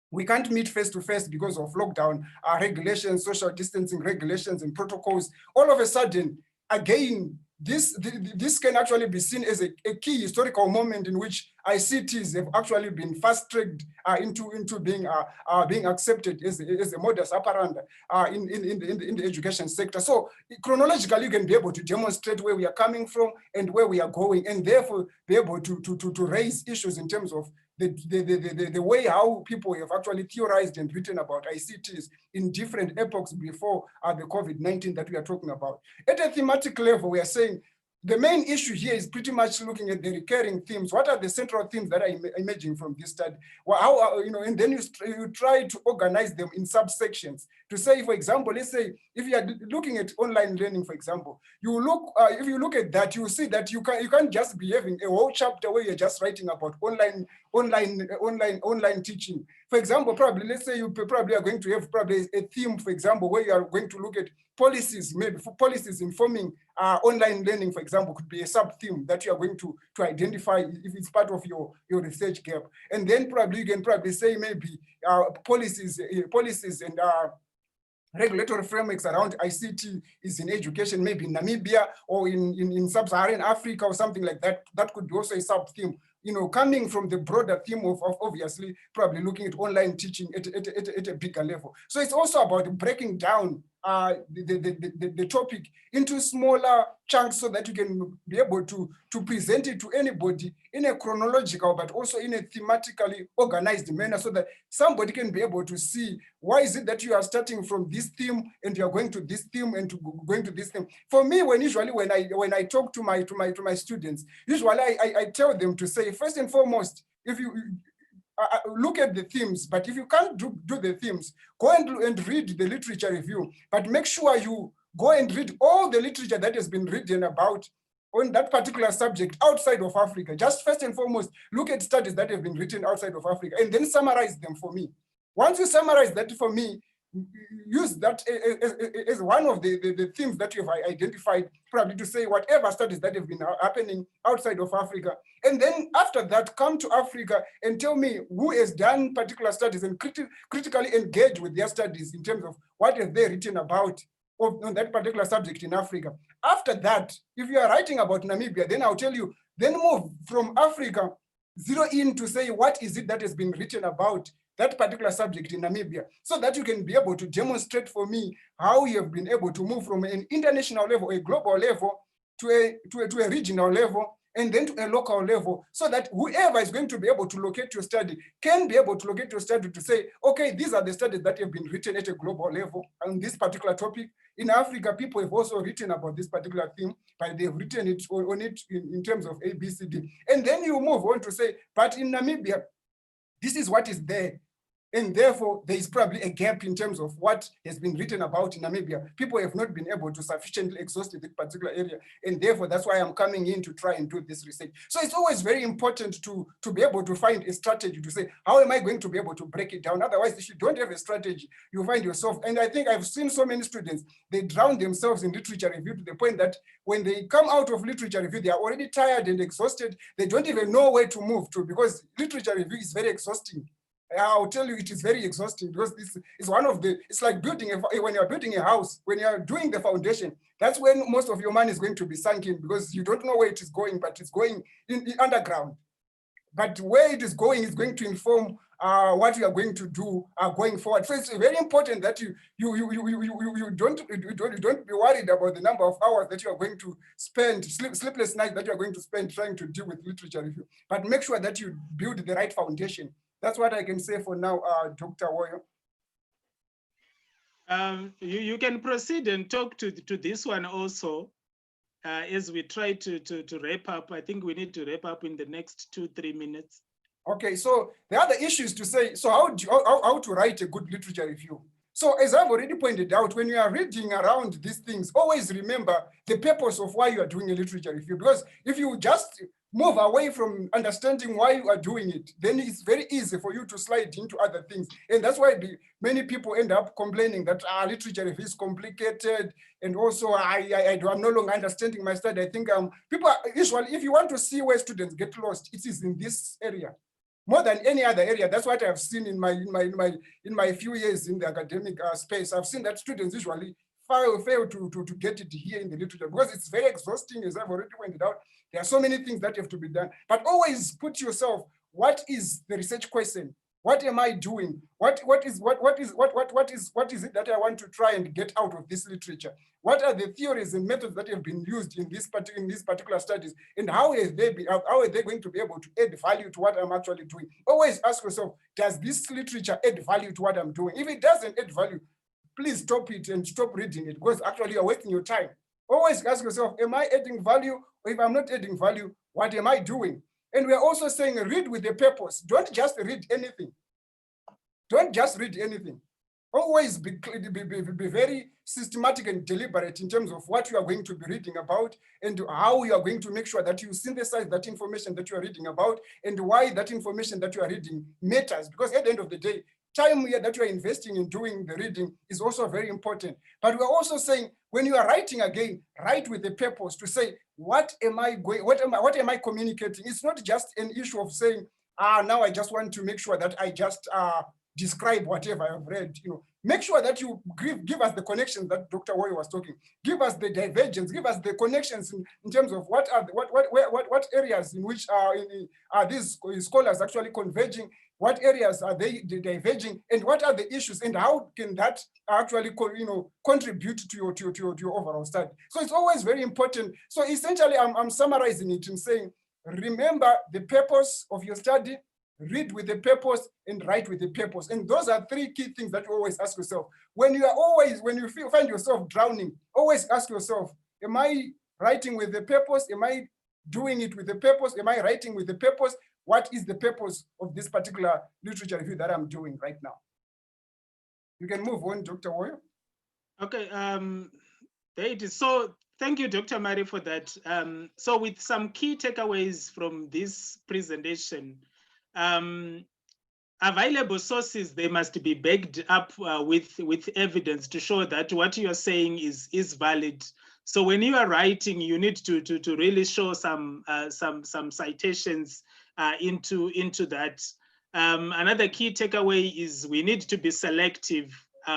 we can't meet face to face because of lockdown regulations, social distancing regulations and protocols. All of a sudden, again, this can actually be seen as a key historical moment in which ICTs have actually been fast-tracked into being accepted as a modus operandi in the education sector. So chronologically, you can be able to demonstrate where we are coming from and where we are going, and therefore be able to raise issues in terms of the way how people have actually theorized and written about ICTs in different epochs before the COVID-19 that we are talking about. At a thematic level, we are saying the main issue here is pretty much looking at the recurring themes. What are the central themes that are emerging from this study? Well, and then you try to organize them in subsections to say, for example, let's say if you are looking at online learning, for example, if you look at that, you will see that you can't just be having a whole chapter where you're just writing about online teaching. For example, probably, let's say you probably are going to have probably a theme, for example, where you are going to look at policies, maybe for policies informing online learning, for example, could be a sub-theme that you are going to identify if it's part of your research gap. And then probably you can probably say maybe policies and regulatory frameworks around ICT is in education, maybe in Namibia or in sub-Saharan Africa or something like that. That could be also a sub-theme, you know, coming from the broader theme of obviously probably looking at online teaching at a bigger level. So it's also about breaking down the topic into smaller chunks so that you can be able to present it to anybody in a chronological but also in a thematically organized manner so that somebody can be able to see why is it that you are starting from this theme and you are going to this theme and going to this theme. For me, when I talk to my students, usually I tell them to say, first and foremost, if you look at the themes, but if you can't do the themes, go and read the literature review, but make sure you go and read all the literature that has been written about on that particular subject outside of Africa. Just first and foremost, look at studies that have been written outside of Africa and then summarize them for me. Once you summarize that for me, use that as one of the themes that you've identified, probably to say whatever studies that have been happening outside of Africa. And then after that, come to Africa and tell me who has done particular studies and critically engage with their studies in terms of what have they written about on that particular subject in Africa. After that, if you are writing about Namibia, then I'll tell you, then move from Africa, zero in to say what is it that has been written about that particular subject in Namibia, so that you can be able to demonstrate for me how you have been able to move from an international level, a global level, to a regional level, and then to a local level, so that whoever is going to be able to locate your study can be able to locate your study to say, okay, these are the studies that have been written at a global level on this particular topic. In Africa, people have also written about this particular theme, but they've written it on it in terms of A, B, C, D. And then you move on to say, but in Namibia, this is what is there. And therefore, there is probably a gap in terms of what has been written about in Namibia. People have not been able to sufficiently exhaust this particular area. And therefore, that's why I'm coming in to try and do this research. So it's always very important to be able to find a strategy to say, how am I going to be able to break it down? Otherwise, if you don't have a strategy, you find yourself, and I think I've seen so many students, they drown themselves in literature review to the point that when they come out of literature review, they are already tired and exhausted. They don't even know where to move to because literature review is very exhausting. I'll tell you, it is very exhausting because this is one of the, it's like building, when you're building a house, when you're doing the foundation, that's when most of your money is going to be sunk in because you don't know where it is going, but it's going in underground. But where it is going to inform what you are going to do going forward. So it's very important that you don't be worried about the number of hours that you are going to spend, sleepless nights that you are going to spend trying to deal with literature review, but make sure that you build the right foundation. That's what I can say for now, Dr. Woyo. You can proceed and talk to this one also as we try to wrap up. I think we need to wrap up in the next 2-3 minutes. Okay, so the other issue is to say, so how to write a good literature review. So as I've already pointed out, when you are reading around these things, always remember the purpose of why you are doing a literature review. Because if you just move away from understanding why you are doing it, then it's very easy for you to slide into other things. And that's why many people end up complaining that literature review is complicated. And also I'm no longer understanding my study. I think people usually, if you want to see where students get lost, it is in this area. More than any other area. That's what I've seen in my few years in the academic space. I've seen that students usually fail to get it here in the literature because it's very exhausting, as I've already pointed out. There are so many things that have to be done, but always put yourself, what is the research question? What am I doing? What is it that I want to try and get out of this literature? What are the theories and methods that have been used in these particular studies? And how are they going to be able to add value to what I'm actually doing? Always ask yourself, does this literature add value to what I'm doing? If it doesn't add value, please stop it and stop reading it because actually you're wasting your time. Always ask yourself, am I adding value? Or if I'm not adding value, what am I doing? And we're also saying read with a purpose. Don't just read anything. Don't just read anything. always be very systematic and deliberate in terms of what you are going to be reading about and how you are going to make sure that you synthesize that information that you are reading about and why that information that you are reading matters. Because at the end of the day, time here that you are investing in doing the reading is also very important. But we're also saying when you are writing again, write with a purpose to say, what am I communicating? It's not just an issue of saying, now I just want to make sure that I just describe whatever I've read. Make sure that you give us the connections that Dr. Woy was talking. Give us the divergence. Give us the connections in terms of what areas in which are these scholars actually converging. What areas are they diverging, and what are the issues, and how can that actually contribute to your overall study? So it's always very important. So essentially, I'm summarizing it and saying, remember the purpose of your study, read with a purpose, and write with a purpose. And those are three key things that you always ask yourself. When you find yourself drowning, always ask yourself, am I writing with a purpose? Am I doing it with a purpose? Am I writing with a purpose? What is the purpose of this particular literature review that I'm doing right now? You can move on, Dr. Woy. Okay, there it is. So thank you, Dr. Mari, for that. So with some key takeaways from this presentation, available sources, they must be backed up with evidence to show that what you are saying is valid. So when you are writing, you need to really show some citations into that. Another key takeaway is we need to be selective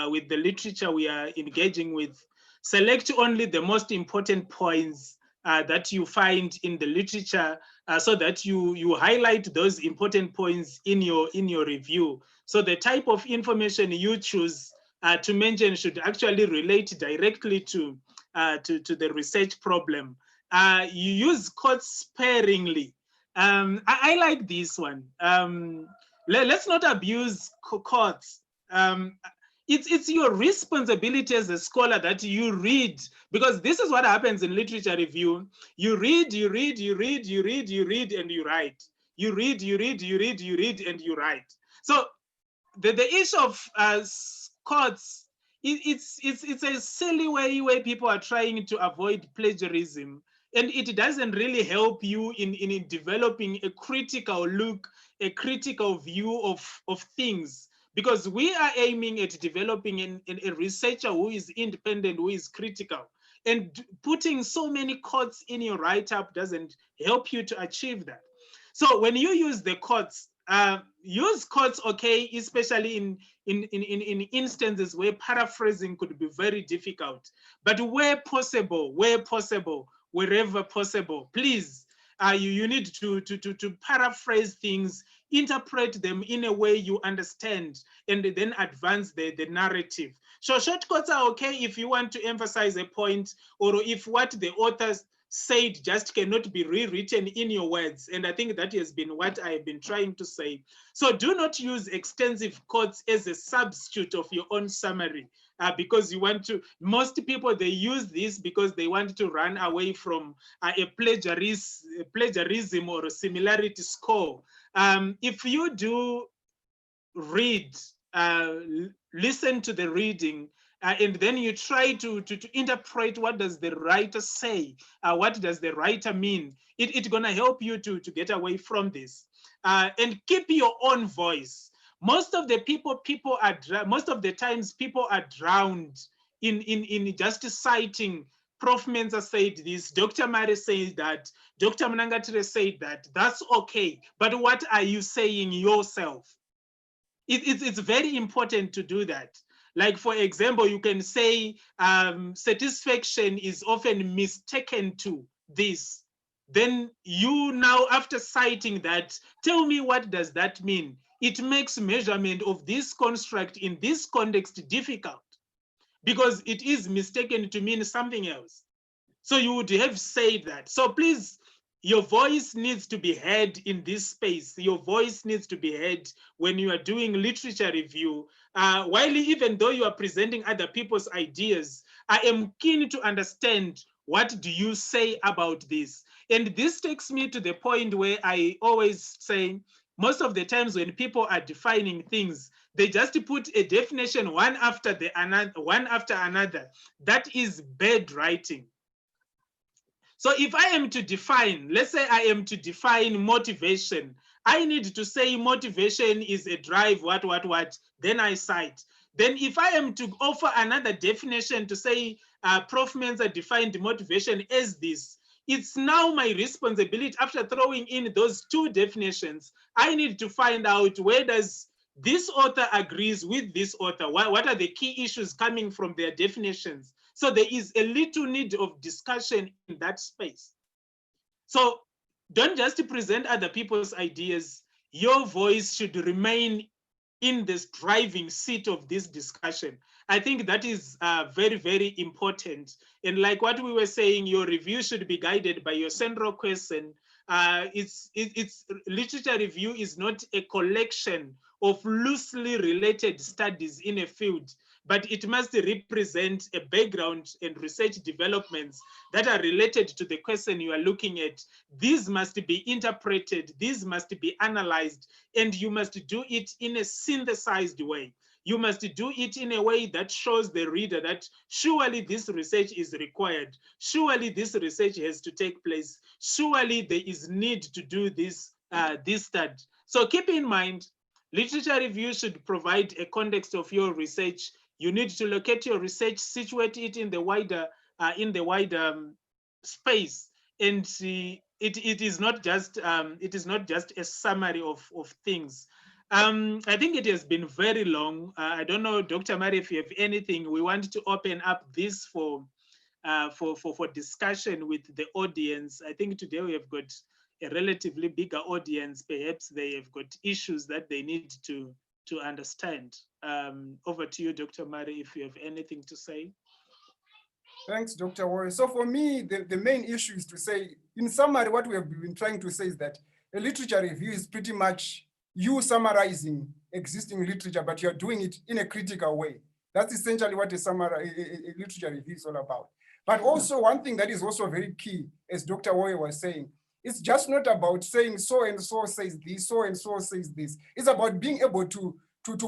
with the literature we are engaging with. Select only the most important points that you find in the literature, so that you highlight those important points in your review. So the type of information you choose to mention should actually relate directly to the research problem. You use quotes sparingly. I like this one. Let's not abuse quotes. It's your responsibility as a scholar that you read, because this is what happens in literature review. You read, and you write. You read, and you write. So the issue of quotes, it's a silly way where people are trying to avoid plagiarism, and it doesn't really help you in developing a critical look, a critical view of things. Because we are aiming at developing a researcher who is independent, who is critical. And putting so many quotes in your write-up doesn't help you to achieve that. So when you use the quotes, use quotes, okay, especially in instances where paraphrasing could be very difficult. But wherever possible, please, you need to paraphrase things, interpret them in a way you understand, and then advance the narrative. So shortcuts are okay if you want to emphasize a point, or if what the authors said just cannot be rewritten in your words. And I think that has been what I've been trying to say. So do not use extensive quotes as a substitute of your own summary. Because you want to, most people, they use this because they want to run away from a plagiarism or a similarity score. If you do read, listen to the reading, and then you try to interpret what does the writer say, what does the writer mean, it's gonna help you to get away from this. And keep your own voice. Most of the times people are drowned in just citing, Prof. Mensah said this, Dr. Mari said that, Dr. Mnangatire said that. That's okay, but what are you saying yourself? It's very important to do that. Like, for example, you can say satisfaction is often mistaken to this. Then you now, after citing that, tell me what does that mean? It makes measurement of this construct in this context difficult, because it is mistaken to mean something else. So you would have said that. So please, your voice needs to be heard in this space. Your voice needs to be heard when you are doing literature review. While even though you are presenting other people's ideas, I am keen to understand, what do you say about this? And this takes me to the point where I always say, most of the times when people are defining things, they just put a definition one after another. That is bad writing. So if I am to define, let's say I am to define motivation, I need to say motivation is a drive, what, then I cite. Then if I am to offer another definition to say Prof. Mensah defined motivation as this, it's now my responsibility, after throwing in those two definitions, I need to find out where does this author agrees with this author. What are the key issues coming from their definitions? So there is a little need of discussion in that space. So don't just present other people's ideas. Your voice should remain in this driving seat of this discussion. I think that is very, very important. And like what we were saying, your review should be guided by your central question. It's literature review is not a collection of loosely related studies in a field, but it must represent a background and research developments that are related to the question you are looking at. These must be interpreted, these must be analyzed, and you must do it in a synthesized way. You must do it in a way that shows the reader that surely this research is required. Surely this research has to take place. Surely there is need to do this study. So keep in mind, literature review should provide a context of your research. You need to locate your research, situate it in the wider space, and it is not just a summary of things. I think it has been very long. I don't know, Dr. Mari, if you have anything. We want to open up this for discussion with the audience. I think today we have got a relatively bigger audience. Perhaps they have got issues that they need to understand. Over to you, Dr. Mari, if you have anything to say. Thanks, Dr. Warren. So for me, the main issue is to say, in summary, what we have been trying to say is that a literature review is pretty much you summarizing existing literature, but you're doing it in a critical way. That's essentially what a literature review is all about. But also one thing that is also very key, as Dr. Warren was saying, it's just not about saying so and so says this, so and so says this. It's about being able to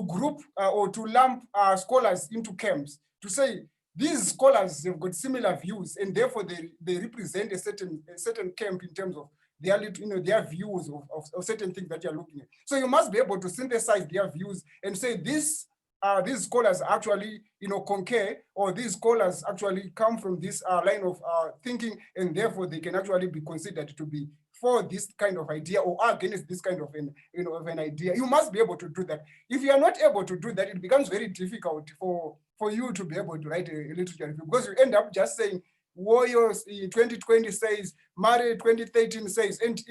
group or to lump scholars into camps, to say these scholars have got similar views, and therefore they represent a certain camp in terms of their views of certain things that you're looking at. So you must be able to synthesize their views and say these scholars actually concur, or these scholars actually come from this line of thinking, and therefore they can actually be considered to be for this kind of idea or against this kind of an idea. You must be able to do that. If you are not able to do that, it becomes very difficult for you to be able to write a literature review, because you end up just saying Warriors 2020 says, Murray 2013 says, and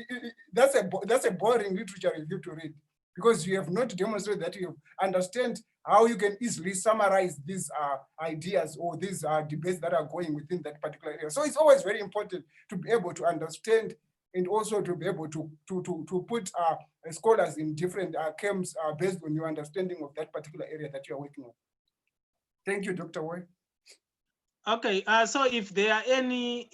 that's a boring literature review to read, because you have not demonstrated that you understand how you can easily summarize these ideas or these debates that are going within that particular area. So it's always very important to be able to understand, and also to be able to put scholars in different camps based on your understanding of that particular area that you're working on. Thank you, Dr. Wai. Okay, so if there are any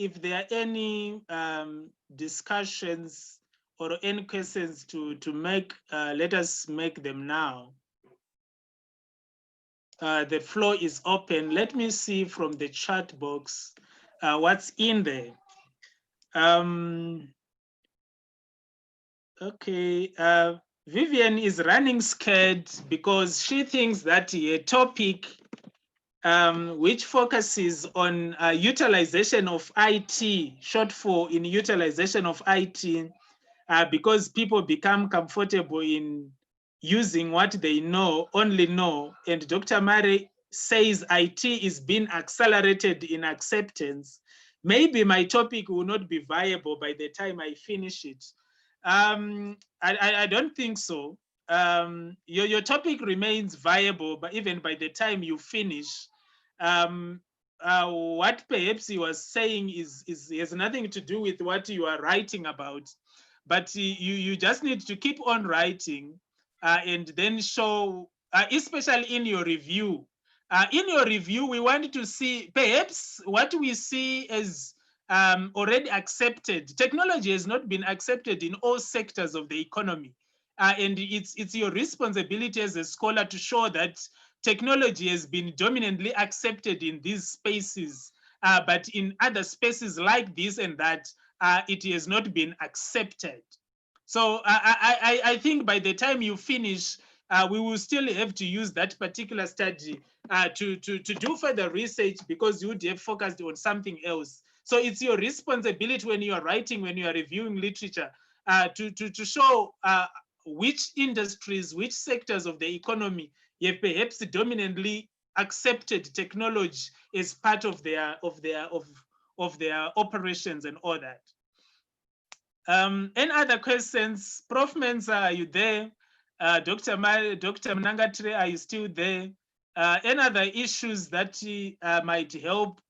discussions or any questions to make, let us make them now. The floor is open. Let me see from the chat box what's in there. Okay, Vivian is running scared because she thinks that a topic which focuses on utilization of IT, short for in utilization of IT, because people become comfortable in using what they only know, and Dr. Mari says IT is being accelerated in acceptance. Maybe my topic will not be viable by the time I finish it. I don't think so. Your topic remains viable, but even by the time you finish, what perhaps he was saying has nothing to do with what you are writing about, but you just need to keep on writing and then show, especially in your review. In your review, we want to see perhaps what we see as already accepted. Technology has not been accepted in all sectors of the economy. And it's your responsibility as a scholar to show that technology has been dominantly accepted in these spaces, but in other spaces like this and that, it has not been accepted. So I think by the time you finish, we will still have to use that particular study to do further research, because you would have focused on something else. So it's your responsibility when you are writing, when you are reviewing literature, to show which industries, which sectors of the economy have perhaps dominantly accepted technology as part of their operations and all that. Any other questions? Prof. Mensa, are you there? Dr. Mnangatire, are you still there? Any other issues that might help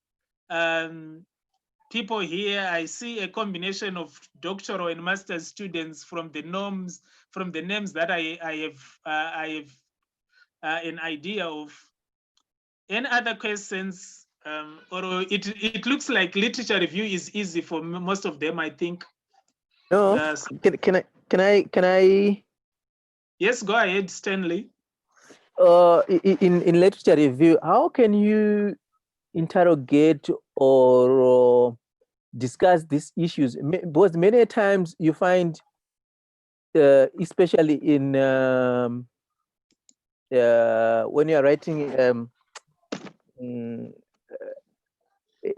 people here? I see a combination of doctoral and master's students from the names that I have an idea of. Any other questions? Or it looks like literature review is easy for most of them, I think. No, can I? Yes, go ahead, Stanley. In literature review, how can you interrogate or discuss these issues? Because many times you find, especially in when you are writing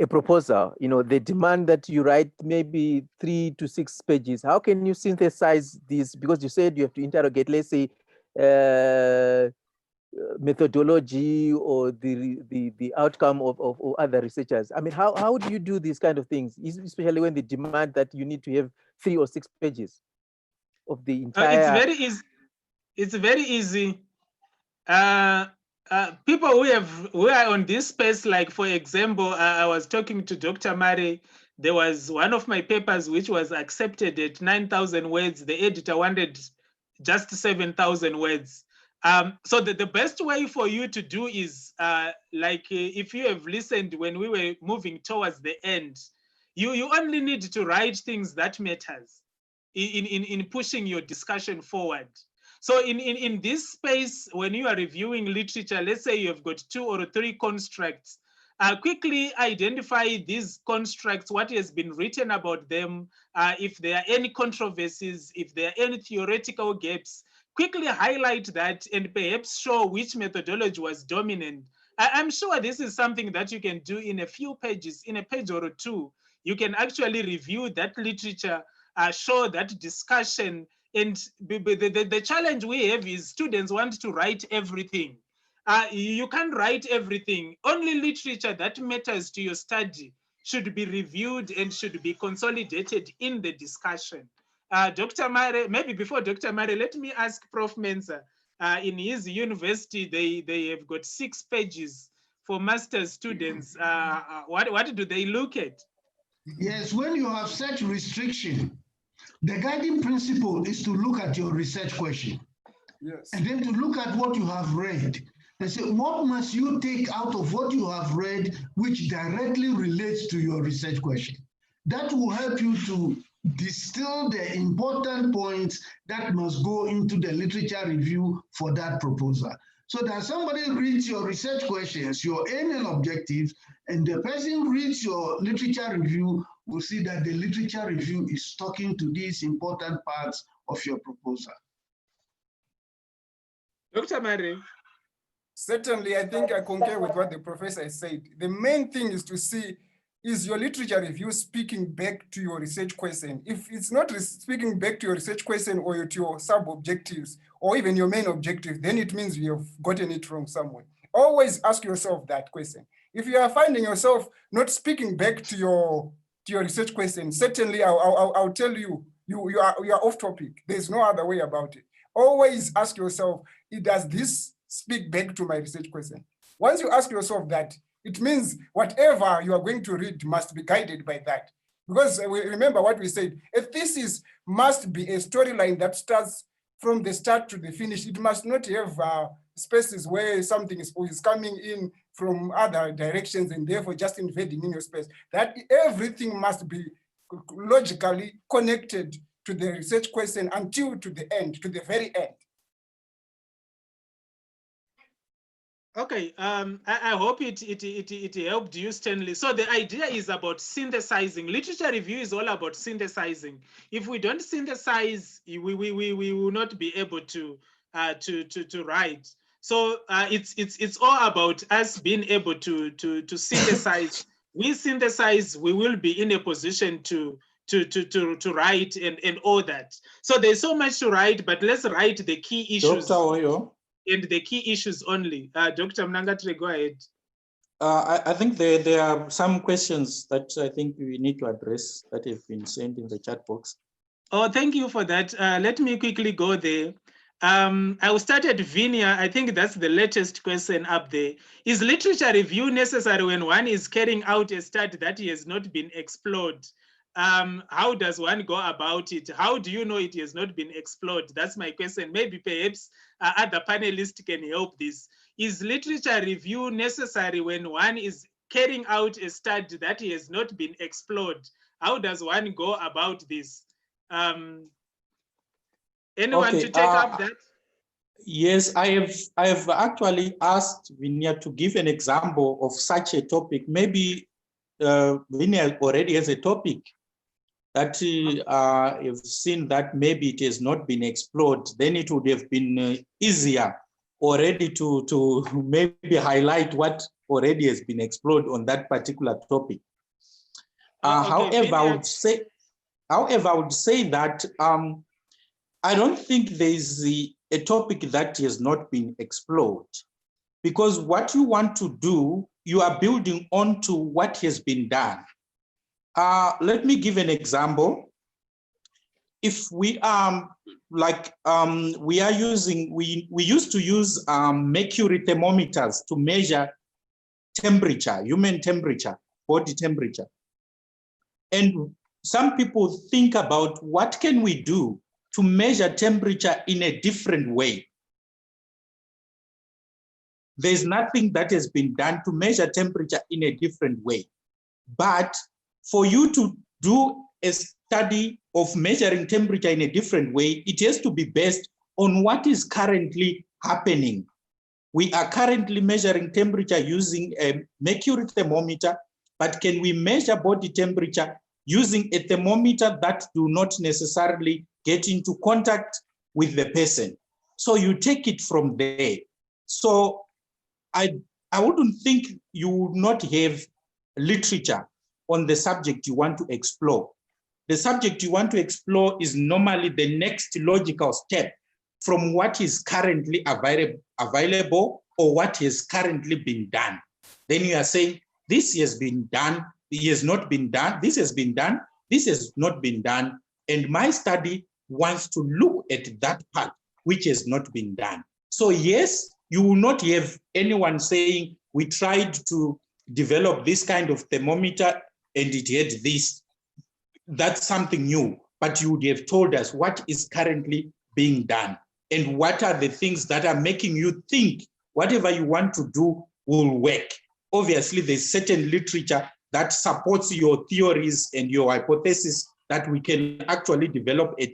a proposal, they demand that you write maybe 3 to 6 pages. How can you synthesize this? Because you said you have to interrogate, let's say, methodology or the outcome of other researchers. I mean, how do you do these kind of things, especially when they demand that you need to have 3 or 6 pages of the entire? It's very easy. It's very easy. People who are on this space, like for example, I was talking to Dr. Mari. There was one of my papers which was accepted at 9,000 words. The editor wanted just 7,000 words. So the best way for you to do is if you have listened when we were moving towards the end, you only need to write things that matters in pushing your discussion forward. So in this space, when you are reviewing literature, let's say you have got 2 or 3 constructs, quickly identify these constructs, what has been written about them, if there are any controversies, if there are any theoretical gaps, quickly highlight that and perhaps show which methodology was dominant. I'm sure this is something that you can do in a few pages, in a page or 2. You can actually review that literature, show that discussion. And the challenge we have is students want to write everything. You can't write everything. Only literature that matters to your study should be reviewed and should be consolidated in the discussion. Dr. Mare, maybe before Dr. Mare, let me ask Prof. Mensa. In his university, they have got 6 pages for master's students. What do they look at? Yes, when you have such restriction, the guiding principle is to look at your research question. Yes. And then to look at what you have read and say, what must you take out of what you have read which directly relates to your research question? That will help you to distill the important points that must go into the literature review for that proposal. So that somebody reads your research questions, your aim and objectives, and the person reads your literature review will see that the literature review is talking to these important parts of your proposal. Dr. Mare. Certainly, I think I concur with what the professor said. The main thing is to see, is your literature review speaking back to your research question? If it's not speaking back to your research question or to your sub-objectives or even your main objective, then it means you have gotten it from somewhere. Always ask yourself that question. If you are finding yourself not speaking back to your research question, certainly I'll tell you, you are off topic. There's no other way about it. Always ask yourself, does this speak back to my research question? Once you ask yourself that, it means whatever you are going to read must be guided by that. Because we remember what we said, a thesis must be a storyline that starts from the start to the finish. It must not have spaces where something is coming in from other directions and therefore just invading in your space. That everything must be logically connected to the research question until to the end, to the very end. Okay, I hope it helped you, Stanley. So the idea is about synthesizing. Literature review is all about synthesizing. If we don't synthesize, we will not be able to write. So it's all about us being able to synthesize. We synthesize, we will be in a position to write and all that. So there's so much to write, but let's write the key issues. Dr. Oyo, And the key issues only. Dr. Mnangatire, go ahead. I think there are some questions that I think we need to address that have been sent in the chat box. Oh, thank you for that. Let me quickly go there. I will start at Vinia. I think that's the latest question up there. Is literature review necessary when one is carrying out a study that has not been explored? How does one go about it? How do you know it has not been explored? That's my question. Maybe perhaps other panelists can help this. Is literature review necessary when one is carrying out a study that has not been explored? How does one go about this? Anyone to take up that? Yes, I have actually asked Vinia to give an example of such a topic. Maybe Vinia already has a topic that have seen that maybe it has not been explored. Then it would have been easier already to maybe highlight what already has been explored on that particular topic. Okay, however, I would say that I don't think there is a topic that has not been explored, because what you want to do, you are building on to what has been done. Let me give an example. If we we used to use mercury thermometers to measure temperature, human temperature, body temperature. And some people think about what can we do to measure temperature in a different way. There's nothing that has been done to measure temperature in a different way. But for you to do a study of measuring temperature in a different way, it has to be based on what is currently happening. We are currently measuring temperature using a mercury thermometer, but can we measure body temperature using a thermometer that do not necessarily get into contact with the person? So you take it from there. So I wouldn't think you would not have literature on the subject you want to explore. The subject you want to explore is normally the next logical step from what is currently available or what has currently been done. Then you are saying, this has been done, it has not been done, this has been done, this has not been done, and my study wants to look at that part which has not been done. So yes, you will not have anyone saying, we tried to develop this kind of thermometer and it had this. That's something new, but you would have told us what is currently being done and what are the things that are making you think whatever you want to do will work. Obviously, there's certain literature that supports your theories and your hypothesis that we can actually develop a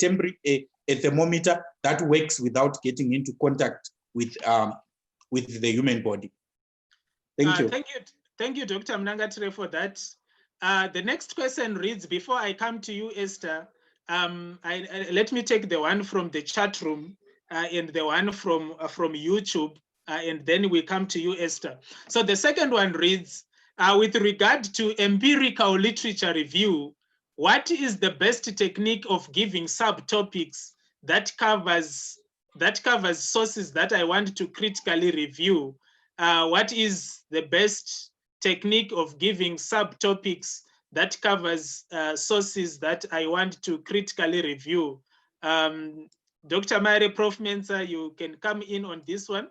thermometer that works without getting into contact with the human body. Thank you. Thank you, Dr. Mnangatire, for that. The next question reads, before I come to you, Esther, let me take the one from the chat room and the one from YouTube, and then we come to you, Esther. So the second one reads, with regard to empirical literature review, what is the best technique of giving subtopics that covers sources that I want to critically review? What is the best technique of giving subtopics that covers sources that I want to critically review? Dr. Mare, Prof. Mensah, you can come in on this one.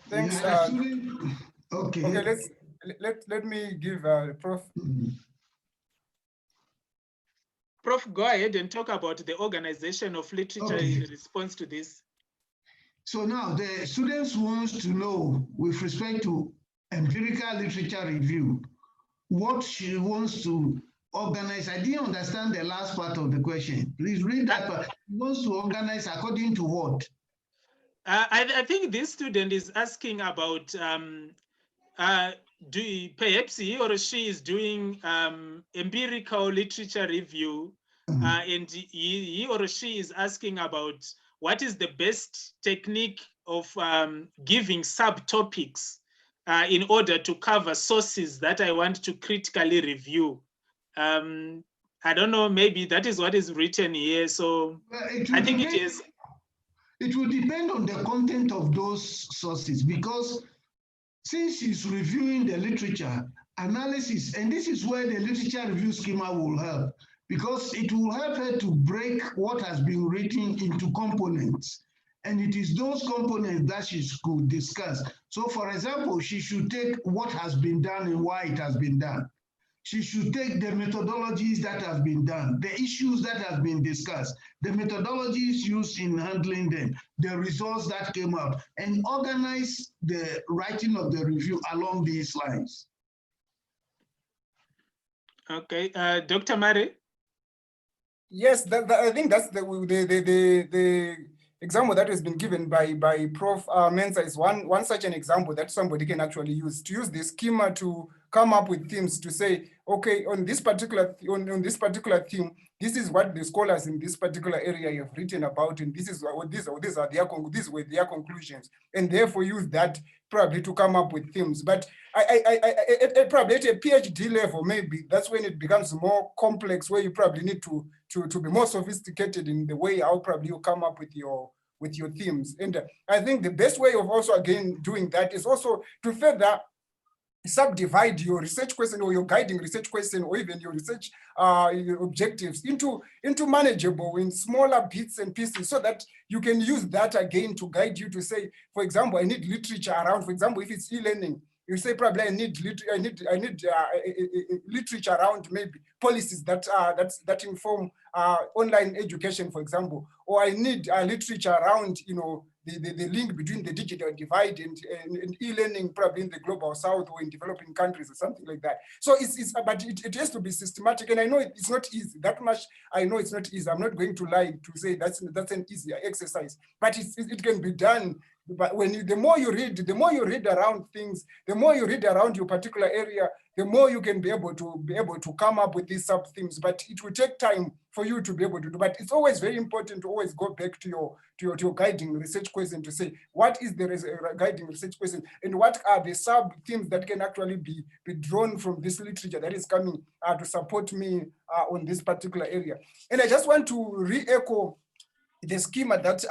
Thanks. Okay. Okay, let me give Prof. Prof, go ahead and talk about the organization of literature in response to this. So now the students wants to know with respect to empirical literature review, what she wants to organize. I didn't understand the last part of the question. Please read that part. She wants to organize according to what? I think this student is asking about perhaps he or she is doing empirical literature review, and he or she is asking about what is the best technique of giving subtopics in order to cover sources that I want to critically review. I don't know, maybe that is what is written here. So I think it is. It will depend on the content of those sources, because since she's reviewing the literature analysis, and this is where the literature review schema will help, because it will help her to break what has been written into components. And it is those components that she could discuss. So for example, she should take what has been done and why it has been done. She should take the methodologies that have been done, the issues that have been discussed, the methodologies used in handling them, the results that came out, and organize the writing of the review along these lines. Okay, Dr. Murray? Yes, I think that's the example that has been given by Prof. Mensah is one such an example that somebody can actually use, to use the schema to come up with themes, to say, okay, on this particular theme, this is what the scholars in this particular area have written about, and this is what these were their conclusions, and therefore use that probably to come up with themes. But probably at a PhD level, maybe that's when it becomes more complex, where you probably need to be more sophisticated in the way how probably you come up with your themes. And I think the best way of also again doing that is also to further subdivide your research question or your guiding research question, or even your research your objectives into manageable in smaller bits and pieces, so that you can use that again to guide you to say, for example, I need literature around, for example, if it's e-learning, you say probably I need literature around maybe policies that inform online education, for example, or I need literature around, you know, the link between the digital divide and e-learning, probably in the global south or in developing countries or something like that. So but it has to be systematic, and I know it's not easy. That much I know it's not easy. I'm not going to lie to say that's an easy exercise, but it can be done. But the more you read around things, the more you read around your particular area, the more you can be able to come up with these sub themes. But it will take time for you to be able to do. But it's always very important to always go back to your guiding research question to say, what is the guiding research question, and what are the sub themes that can actually be drawn from this literature that is coming to support me on this particular area. And I just want to re-echo the schema that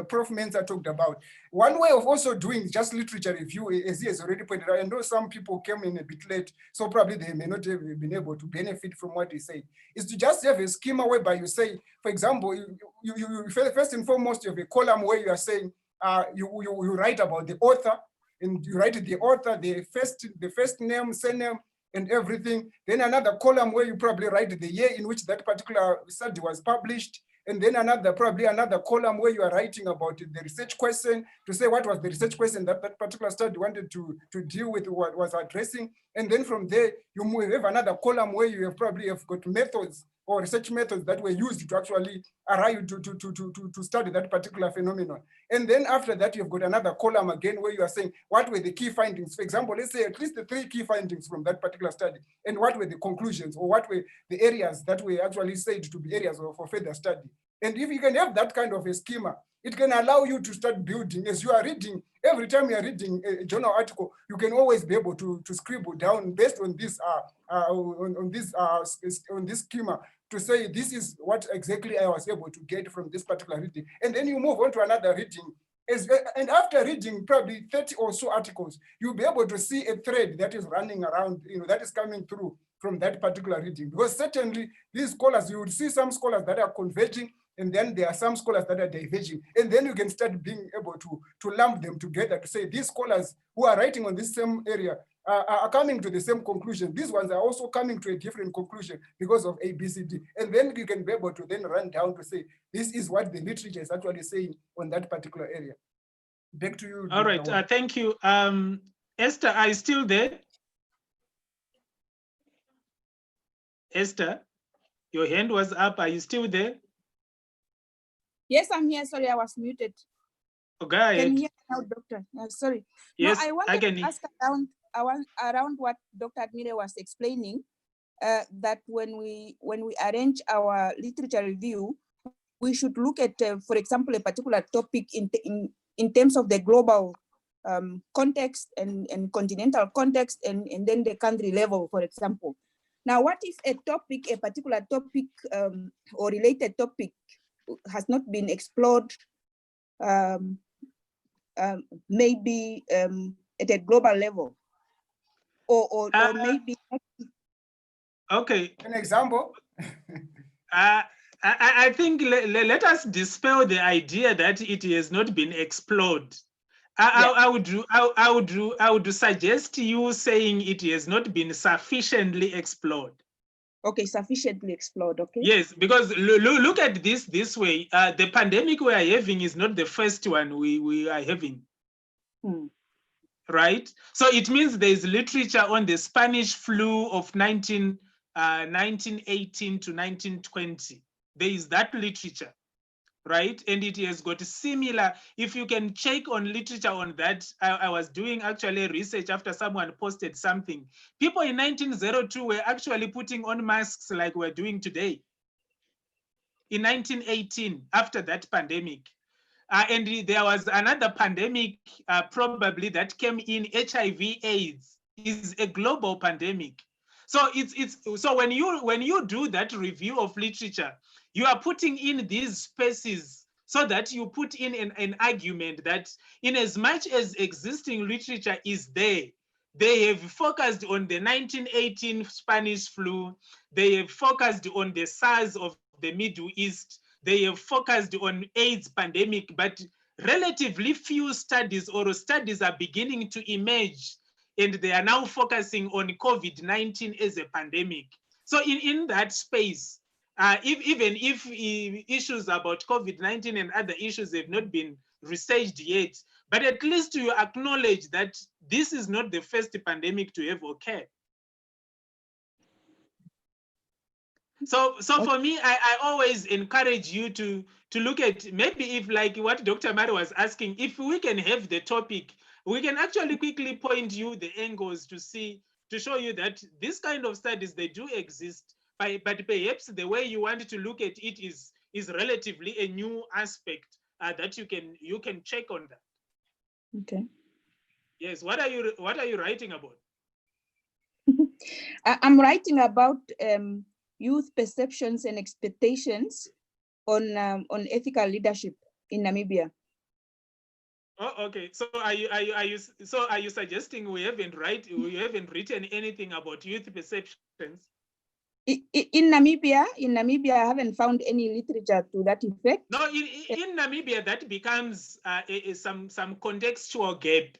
Prof. Mensah talked about. One way of also doing just literature review, as he has already pointed out, I know some people came in a bit late, so probably they may not have been able to benefit from what he said, is to just have a schema whereby you say, for example, you first and foremost, you have a column where you are saying, you write about the author, and you write the author, the first name, surname, and everything. Then another column where you probably write the year in which that particular study was published. And then probably another column where you are writing about the research question, to say what was the research question that that particular study wanted to deal with, what was addressing. And then from there, you have another column where you probably have got methods or research methods that were used to actually arrive to study that particular phenomenon. And then after that, you've got another column again where you are saying, what were the key findings? For example, let's say at least the 3 key findings from that particular study, and what were the conclusions, or what were the areas that were actually said to be areas for further study. And if you can have that kind of a schema, it can allow you to start building as you are reading. Every time you're reading a journal article, you can always be able to scribble down based on this on this schema, to say this is what exactly I was able to get from this particular reading. And then you move on to another reading. And after reading probably 30 or so articles, you'll be able to see a thread that is running around, that is coming through from that particular reading. Because certainly these scholars, you would see some scholars that are converging, and then there are some scholars that are diverging. And then you can start being able to lump them together to say these scholars who are writing on this same area are coming to the same conclusion. These ones are also coming to a different conclusion because of A, B, C, D. And then you can be able to then run down to say, this is what the literature is actually saying on that particular area. Back to you. All Dr. right, Wong. thank you. Esther, are you still there? Esther, your hand was up. Are you still there? Yes, I'm here. Sorry, I was muted. Oh, go ahead. Can you hear me now, Doctor? Sorry. Yes, no, I wanted can to ask around what Dr. Admire was explaining, that when we arrange our literature review, we should look at, for example, a particular topic in terms of the global context and continental context and then the country level, for example. Now, what if a particular topic or related topic has not been explored, maybe at a global level, or maybe? Okay. An example? I think let us dispel the idea that it has not been explored. I would suggest you saying it has not been sufficiently explored. Okay, sufficiently explored. Okay. Yes, because look at this way. The pandemic we are having is not the first one we are having. Right? So it means there is literature on the Spanish flu of 1918 to 1920. There is that literature, right? And it has got similar, if you can check on literature on that, I was doing actually research after someone posted something. People in 1902 were actually putting on masks like we're doing today. In 1918, after that pandemic. And there was another pandemic probably that came in. HIV/AIDS is a global pandemic. So so when you do that review of literature, you are putting in these spaces so that you put in an argument that in as much as existing literature is there, they have focused on the 1918 Spanish flu, they have focused on the SARS of the Middle East, they have focused on AIDS pandemic, but relatively few studies or studies are beginning to emerge, and they are now focusing on COVID-19 as a pandemic. So in that space, even if issues about COVID-19 and other issues have not been researched yet, but at least you acknowledge that this is not the first pandemic to have occurred. So for me, I always encourage you to look at, maybe if like what Dr. Mari was asking, if we can have the topic, we can actually quickly point you the angles to show you that this kind of studies, they do exist, but perhaps the way you want to look at it is relatively a new aspect that you can check on that. Okay. Yes, what are you writing about? I'm writing about youth perceptions and expectations on ethical leadership in Namibia. Oh, okay. So are you suggesting we haven't written anything about youth perceptions? In Namibia, I haven't found any literature to that effect. No, in Namibia that becomes some contextual gap.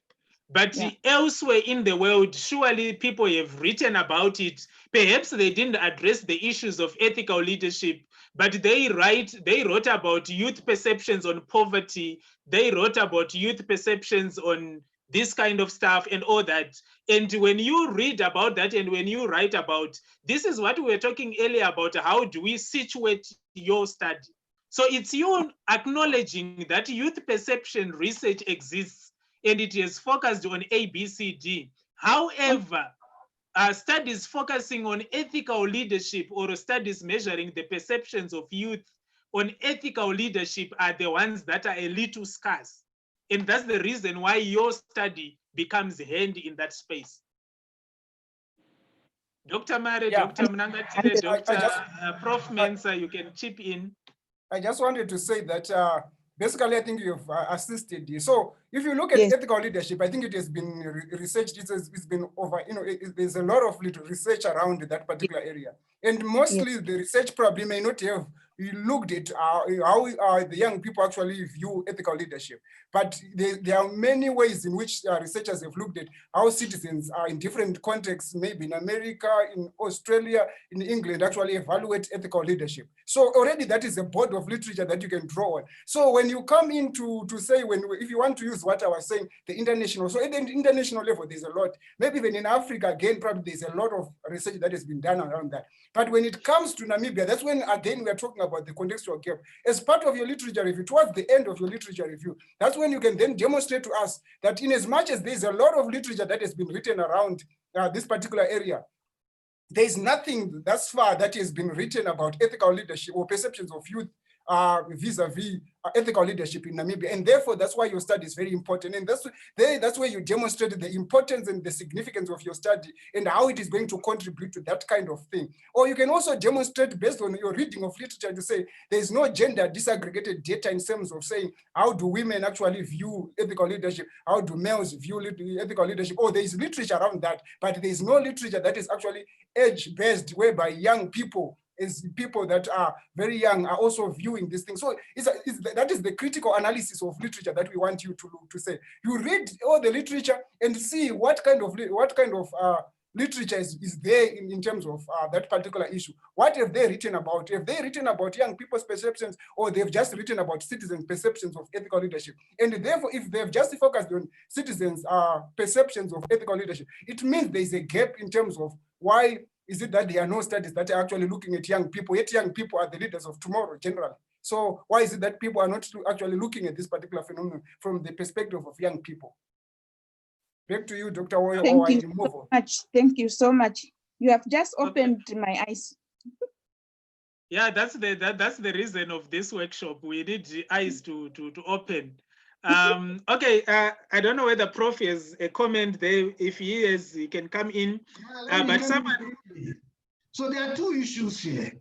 But elsewhere in the world, surely people have written about it. Perhaps they didn't address the issues of ethical leadership, but they wrote about youth perceptions on poverty. They wrote about youth perceptions on this kind of stuff and all that. And when you read about that and when you write about, this is what we were talking earlier about, how do we situate your study? So it's you acknowledging that youth perception research exists and it is focused on A, B, C, D. However, studies focusing on ethical leadership or studies measuring the perceptions of youth on ethical leadership are the ones that are a little scarce. And that's the reason why your study becomes handy in that space. Dr. Mare, Dr. Mnangatile, Dr. Prof. Mensa, you can chip in. I just wanted to say that basically I think you've assisted. So if you look at ethical leadership, I think it has been researched, it's been over, there's a lot of research around that particular area. And mostly the research probably may not have we looked at how the young people actually view ethical leadership. But there are many ways in which researchers have looked at how citizens are in different contexts, maybe in America, in Australia, in England, actually evaluate ethical leadership. So already that is a body of literature that you can draw on. So when you come in to say, if you want to use what I was saying, the international, so at the international level, there's a lot. Maybe even in Africa, again, probably there's a lot of research that has been done around that. But when it comes to Namibia, that's when, again, we're talking about the contextual gap. As part of your literature review, towards the end of your literature review, that's when you can then demonstrate to us that in as much as there's a lot of literature that has been written around this particular area, there's nothing thus far that has been written about ethical leadership or perceptions of youth vis-a-vis ethical leadership in Namibia. And therefore, that's why your study is very important. And that's where you demonstrated the importance and the significance of your study and how it is going to contribute to that kind of thing. Or you can also demonstrate based on your reading of literature to say there's no gender disaggregated data in terms of saying how do women actually view ethical leadership, how do males view ethical leadership, or there is literature around that, but there is no literature that is actually age-based, whereby young people, as people that are very young, are also viewing this thing. So that is the critical analysis of literature that we want you to say. You read all the literature and see what kind of literature is there in terms of that particular issue. What have they written about? Have they written about young people's perceptions, or they've just written about citizens' perceptions of ethical leadership? And therefore, if they've just focused on citizens' perceptions of ethical leadership, it means there's a gap in terms of why is it that there are no studies that are actually looking at young people, yet young people are the leaders of tomorrow generally. So why is it that people are not actually looking at this particular phenomenon from the perspective of young people? Back to you, Dr. Woyo. Thank you so much. Thank you so much. You have just opened my eyes. Yeah, that's the reason of this workshop. We need the eyes to open. Okay, I don't know whether Prof has a comment there. If he is, he can come in. But someone. So there are two issues here.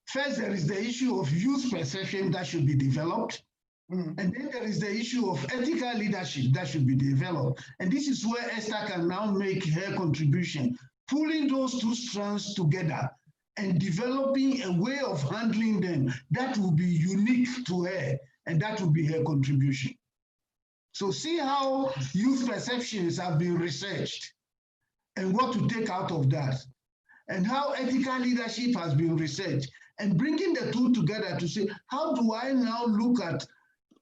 First, there is the issue of youth perception that should be developed. And then there is the issue of ethical leadership that should be developed. And this is where Esther can now make her contribution, pulling those two strands together and developing a way of handling them that will be unique to her, and that will be her contribution. So see how youth perceptions have been researched and what to take out of that, and how ethical leadership has been researched, and bringing the two together to say, how do I now look at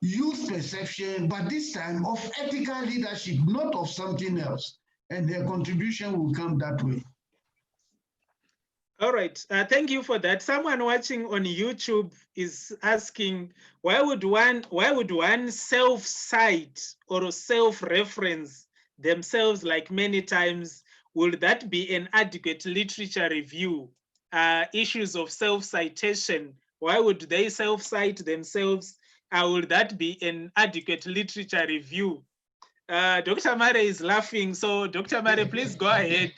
youth perception, but this time of ethical leadership, not of something else, and their contribution will come that way. All right, thank you for that. Someone watching on YouTube is asking, why would one self-cite or self-reference themselves like many times? Would that be an adequate literature review? Issues of self-citation, why would they self-cite themselves? Would that be an adequate literature review? Dr. Mare is laughing, so Dr. Mare, please go ahead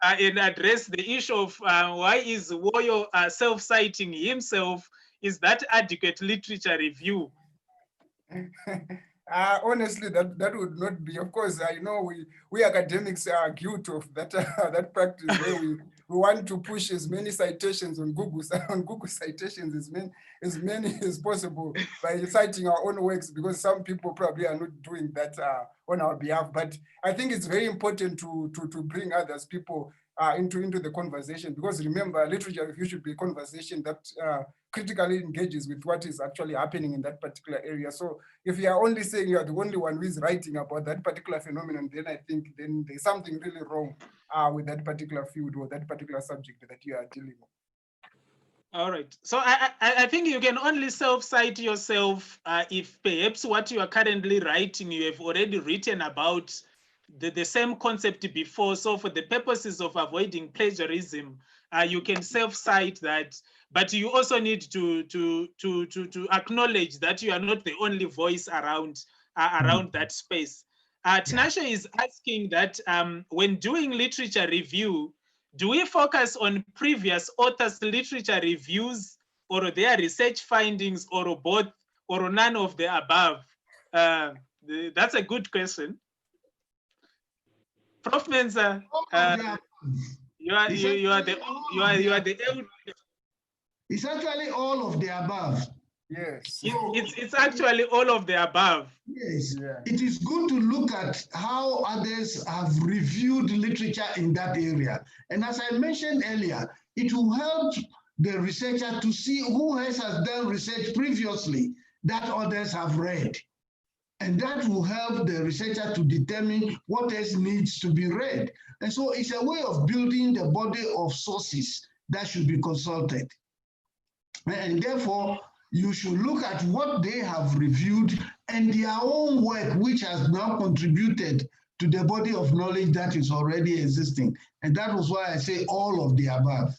and address the issue of why is Woyo self-citing himself? Is that adequate literature review? Honestly, that would not be. Of course, I know we academics are guilty of that that practice where we want to push as many citations on Google citations as many as possible by citing our own works, because some people probably are not doing that on our behalf. But I think it's very important to bring others people into the conversation, because remember, literature review should be a conversation that critically engages with what is actually happening in that particular area. So if you are only saying you are the only one who is writing about that particular phenomenon, then I think then there's something really wrong with that particular field or that particular subject that you are dealing with. All right. So I think you can only self-cite yourself if perhaps what you are currently writing, you have already written about the same concept before. So for the purposes of avoiding plagiarism, you can self-cite that, but you also need to acknowledge that you are not the only voice around that space. Tinashe is asking that when doing literature review, do we focus on previous authors' literature reviews or their research findings, or both, or none of the above? That's a good question. Prof. Menza, you are the elder. It's actually all of the above. Yes. It's actually all of the above. Yes, Yeah. it is good to look at how others have reviewed literature in that area. And as I mentioned earlier, it will help the researcher to see who else has done research previously that others have read. And that will help the researcher to determine what else needs to be read. And so it's a way of building the body of sources that should be consulted. And therefore, you should look at what they have reviewed and their own work, which has now contributed to the body of knowledge that is already existing. And that was why I say all of the above.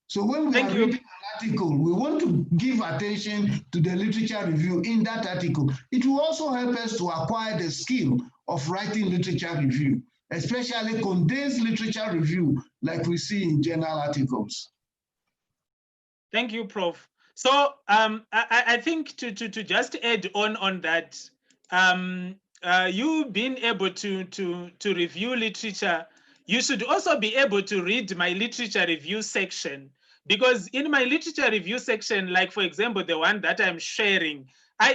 So when we are reading an article, we want to give attention to the literature review in that article. It will also help us to acquire the skill of writing literature review, especially condensed literature review like we see in journal articles. Thank you, Prof. So I think to just add on that, you being able to review literature, you should also be able to read my literature review section, because in my literature review section, like for example, the one that I'm sharing,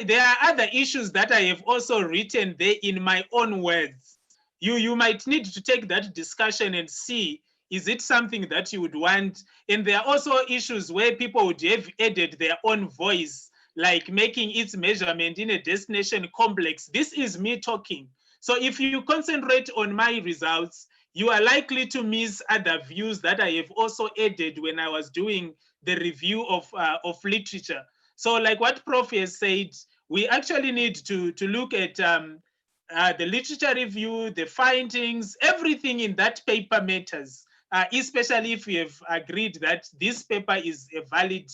there are other issues that I have also written there in my own words. You might need to take that discussion and see, is it something that you would want? And there are also issues where people would have added their own voice, like making its measurement in a destination complex. This is me talking. So if you concentrate on my results, you are likely to miss other views that I have also added when I was doing the review of literature. So like what Prof has said, we actually need to look at the literature review, the findings, everything in that paper matters. Especially if we have agreed that this paper is a valid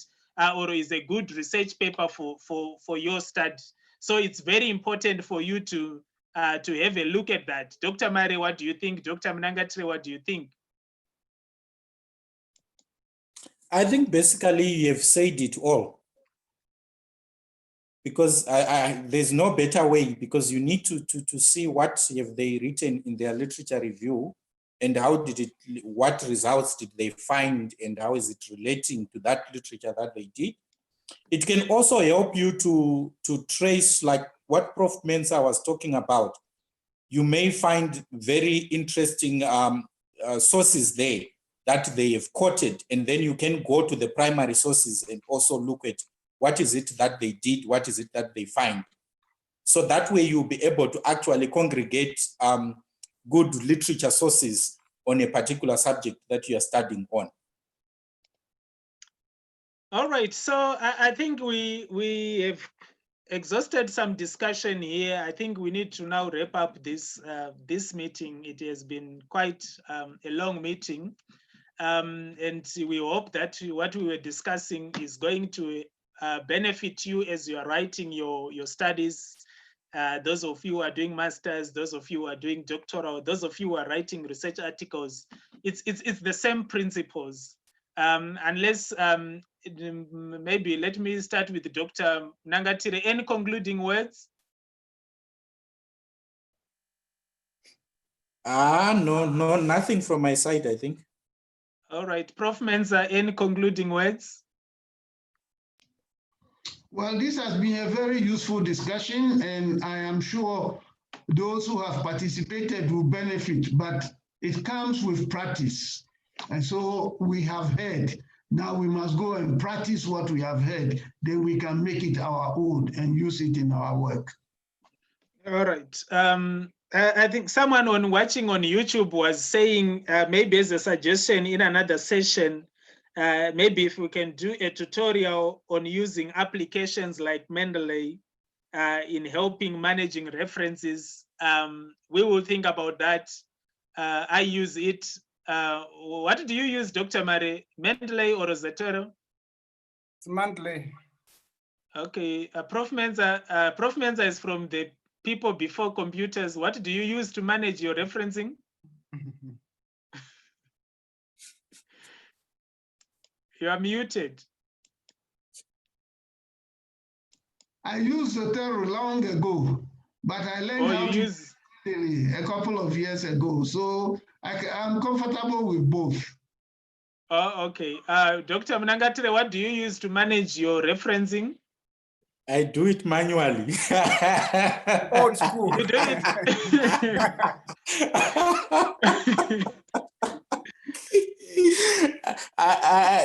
or is a good research paper for your study. So it's very important for you to have a look at that. Dr. Mare, what do you think? Dr. Mnangatire, what do you think? I think basically you have said it all, because there's no better way, because you need to see what have they written in their literature review, and what results did they find, and how is it relating to that literature that they did. It can also help you to trace, like what Prof. Mensah was talking about. You may find very interesting sources there that they have quoted, and then you can go to the primary sources and also look at what is it that they did, what is it that they find. So that way you'll be able to actually congregate good literature sources on a particular subject that you are studying on. All right, so I think we have exhausted some discussion here. I think we need to now wrap up this meeting. It has been quite a long meeting, and we hope that what we were discussing is going to benefit you as you are writing your studies. Those of you who are doing masters, those of you who are doing doctoral, those of you who are writing research articles, it's the same principles. Unless maybe let me start with Dr. Mnangatire. Any concluding words? No, nothing from my side, I think. All right, Prof. Mensah, any concluding words? Well, this has been a very useful discussion, and I am sure those who have participated will benefit, but it comes with practice. And so we have heard. Now we must go and practice what we have heard. Then we can make it our own and use it in our work. All right. I think someone watching on YouTube was saying maybe as a suggestion in another session, maybe if we can do a tutorial on using applications like Mendeley in helping managing references. We will think about that. I use it. What do you use, Dr. Mare? Mendeley or Zotero? It's Mendeley. Okay, Prof. Mensah is from the people before computers. What do you use to manage your referencing? You are muted. I used Zotero long ago, but I learned how to use it a couple of years ago. So I'm comfortable with both. Oh, okay. Dr. Mnangatire, what do you use to manage your referencing? I do it manually. Old school. You do it.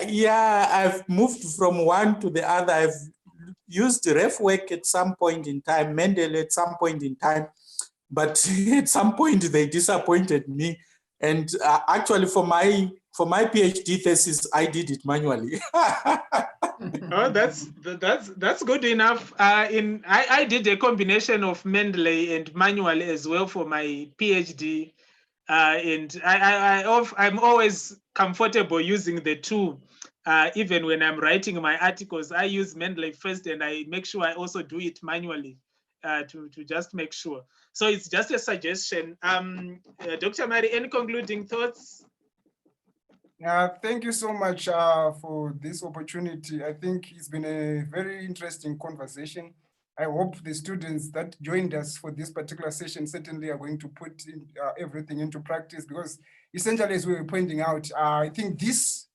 Yeah, I've moved from one to the other. I've used RefWork at some point in time, Mendeley at some point in time, but at some point they disappointed me. And actually, for my PhD thesis, I did it manually. Oh, that's good enough. I did a combination of Mendeley and manual as well for my PhD, and I'm always comfortable using the two. Even when I'm writing my articles, I use Mendeley first, and I make sure I also do it manually to just make sure. So it's just a suggestion. Dr. Mary, any concluding thoughts? Thank you so much for this opportunity. I think it's been a very interesting conversation. I hope the students that joined us for this particular session certainly are going to put everything into practice, because essentially, as we were pointing out, I think this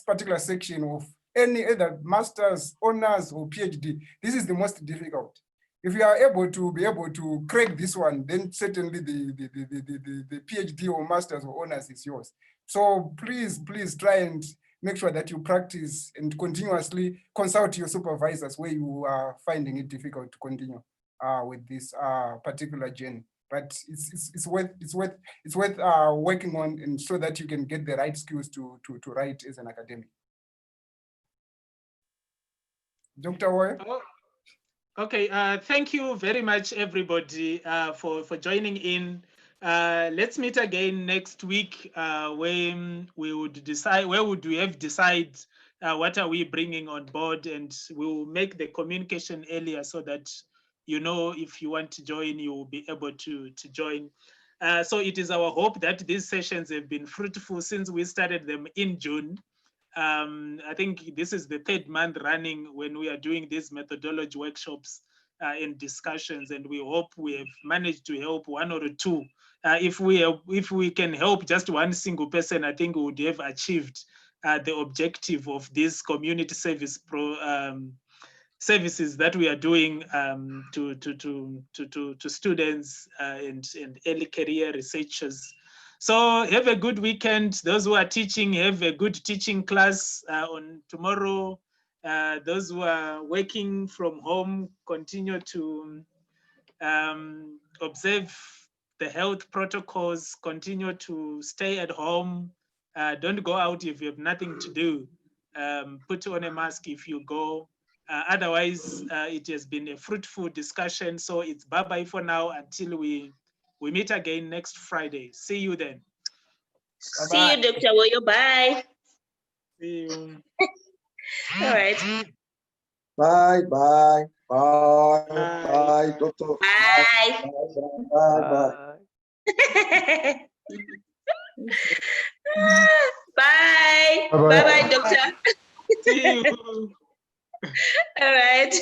particular section of any either master's, honors, or PhD, this is the most difficult. If you are able to crack this one, then certainly the PhD or master's or honors is yours. So please try and make sure that you practice and continuously consult your supervisors where you are finding it difficult to continue with this particular journey. But it's worth working on, and so that you can get the right skills to write as an academic. Dr. Woy? Oh, okay, thank you very much, everybody, for joining in. Let's meet again next week when we would decide, where would we have decide what are we bringing on board, and we'll make the communication earlier so that you know if you want to join, you will be able to join. So it is our hope that these sessions have been fruitful since we started them in June. I think this is the third month running when we are doing these methodology workshops and discussions, and we hope we have managed to help one or two. If we can help just one single person, I think we would have achieved the objective of this community service services that we are doing to students and early career researchers. So have a good weekend. Those who are teaching, have a good teaching class on tomorrow. Those who are working from home, continue to observe the health protocols, continue to stay at home. Don't go out if you have nothing to do. Put on a mask if you go. Otherwise, it has been a fruitful discussion. So it's bye-bye for now until we meet again next Friday. See you then. See you, Dr. Woyo. Bye. See you. All right. Bye, bye, bye, bye, doctor. Bye. Bye, bye. Bye. Bye-bye, doctor. See you. All right.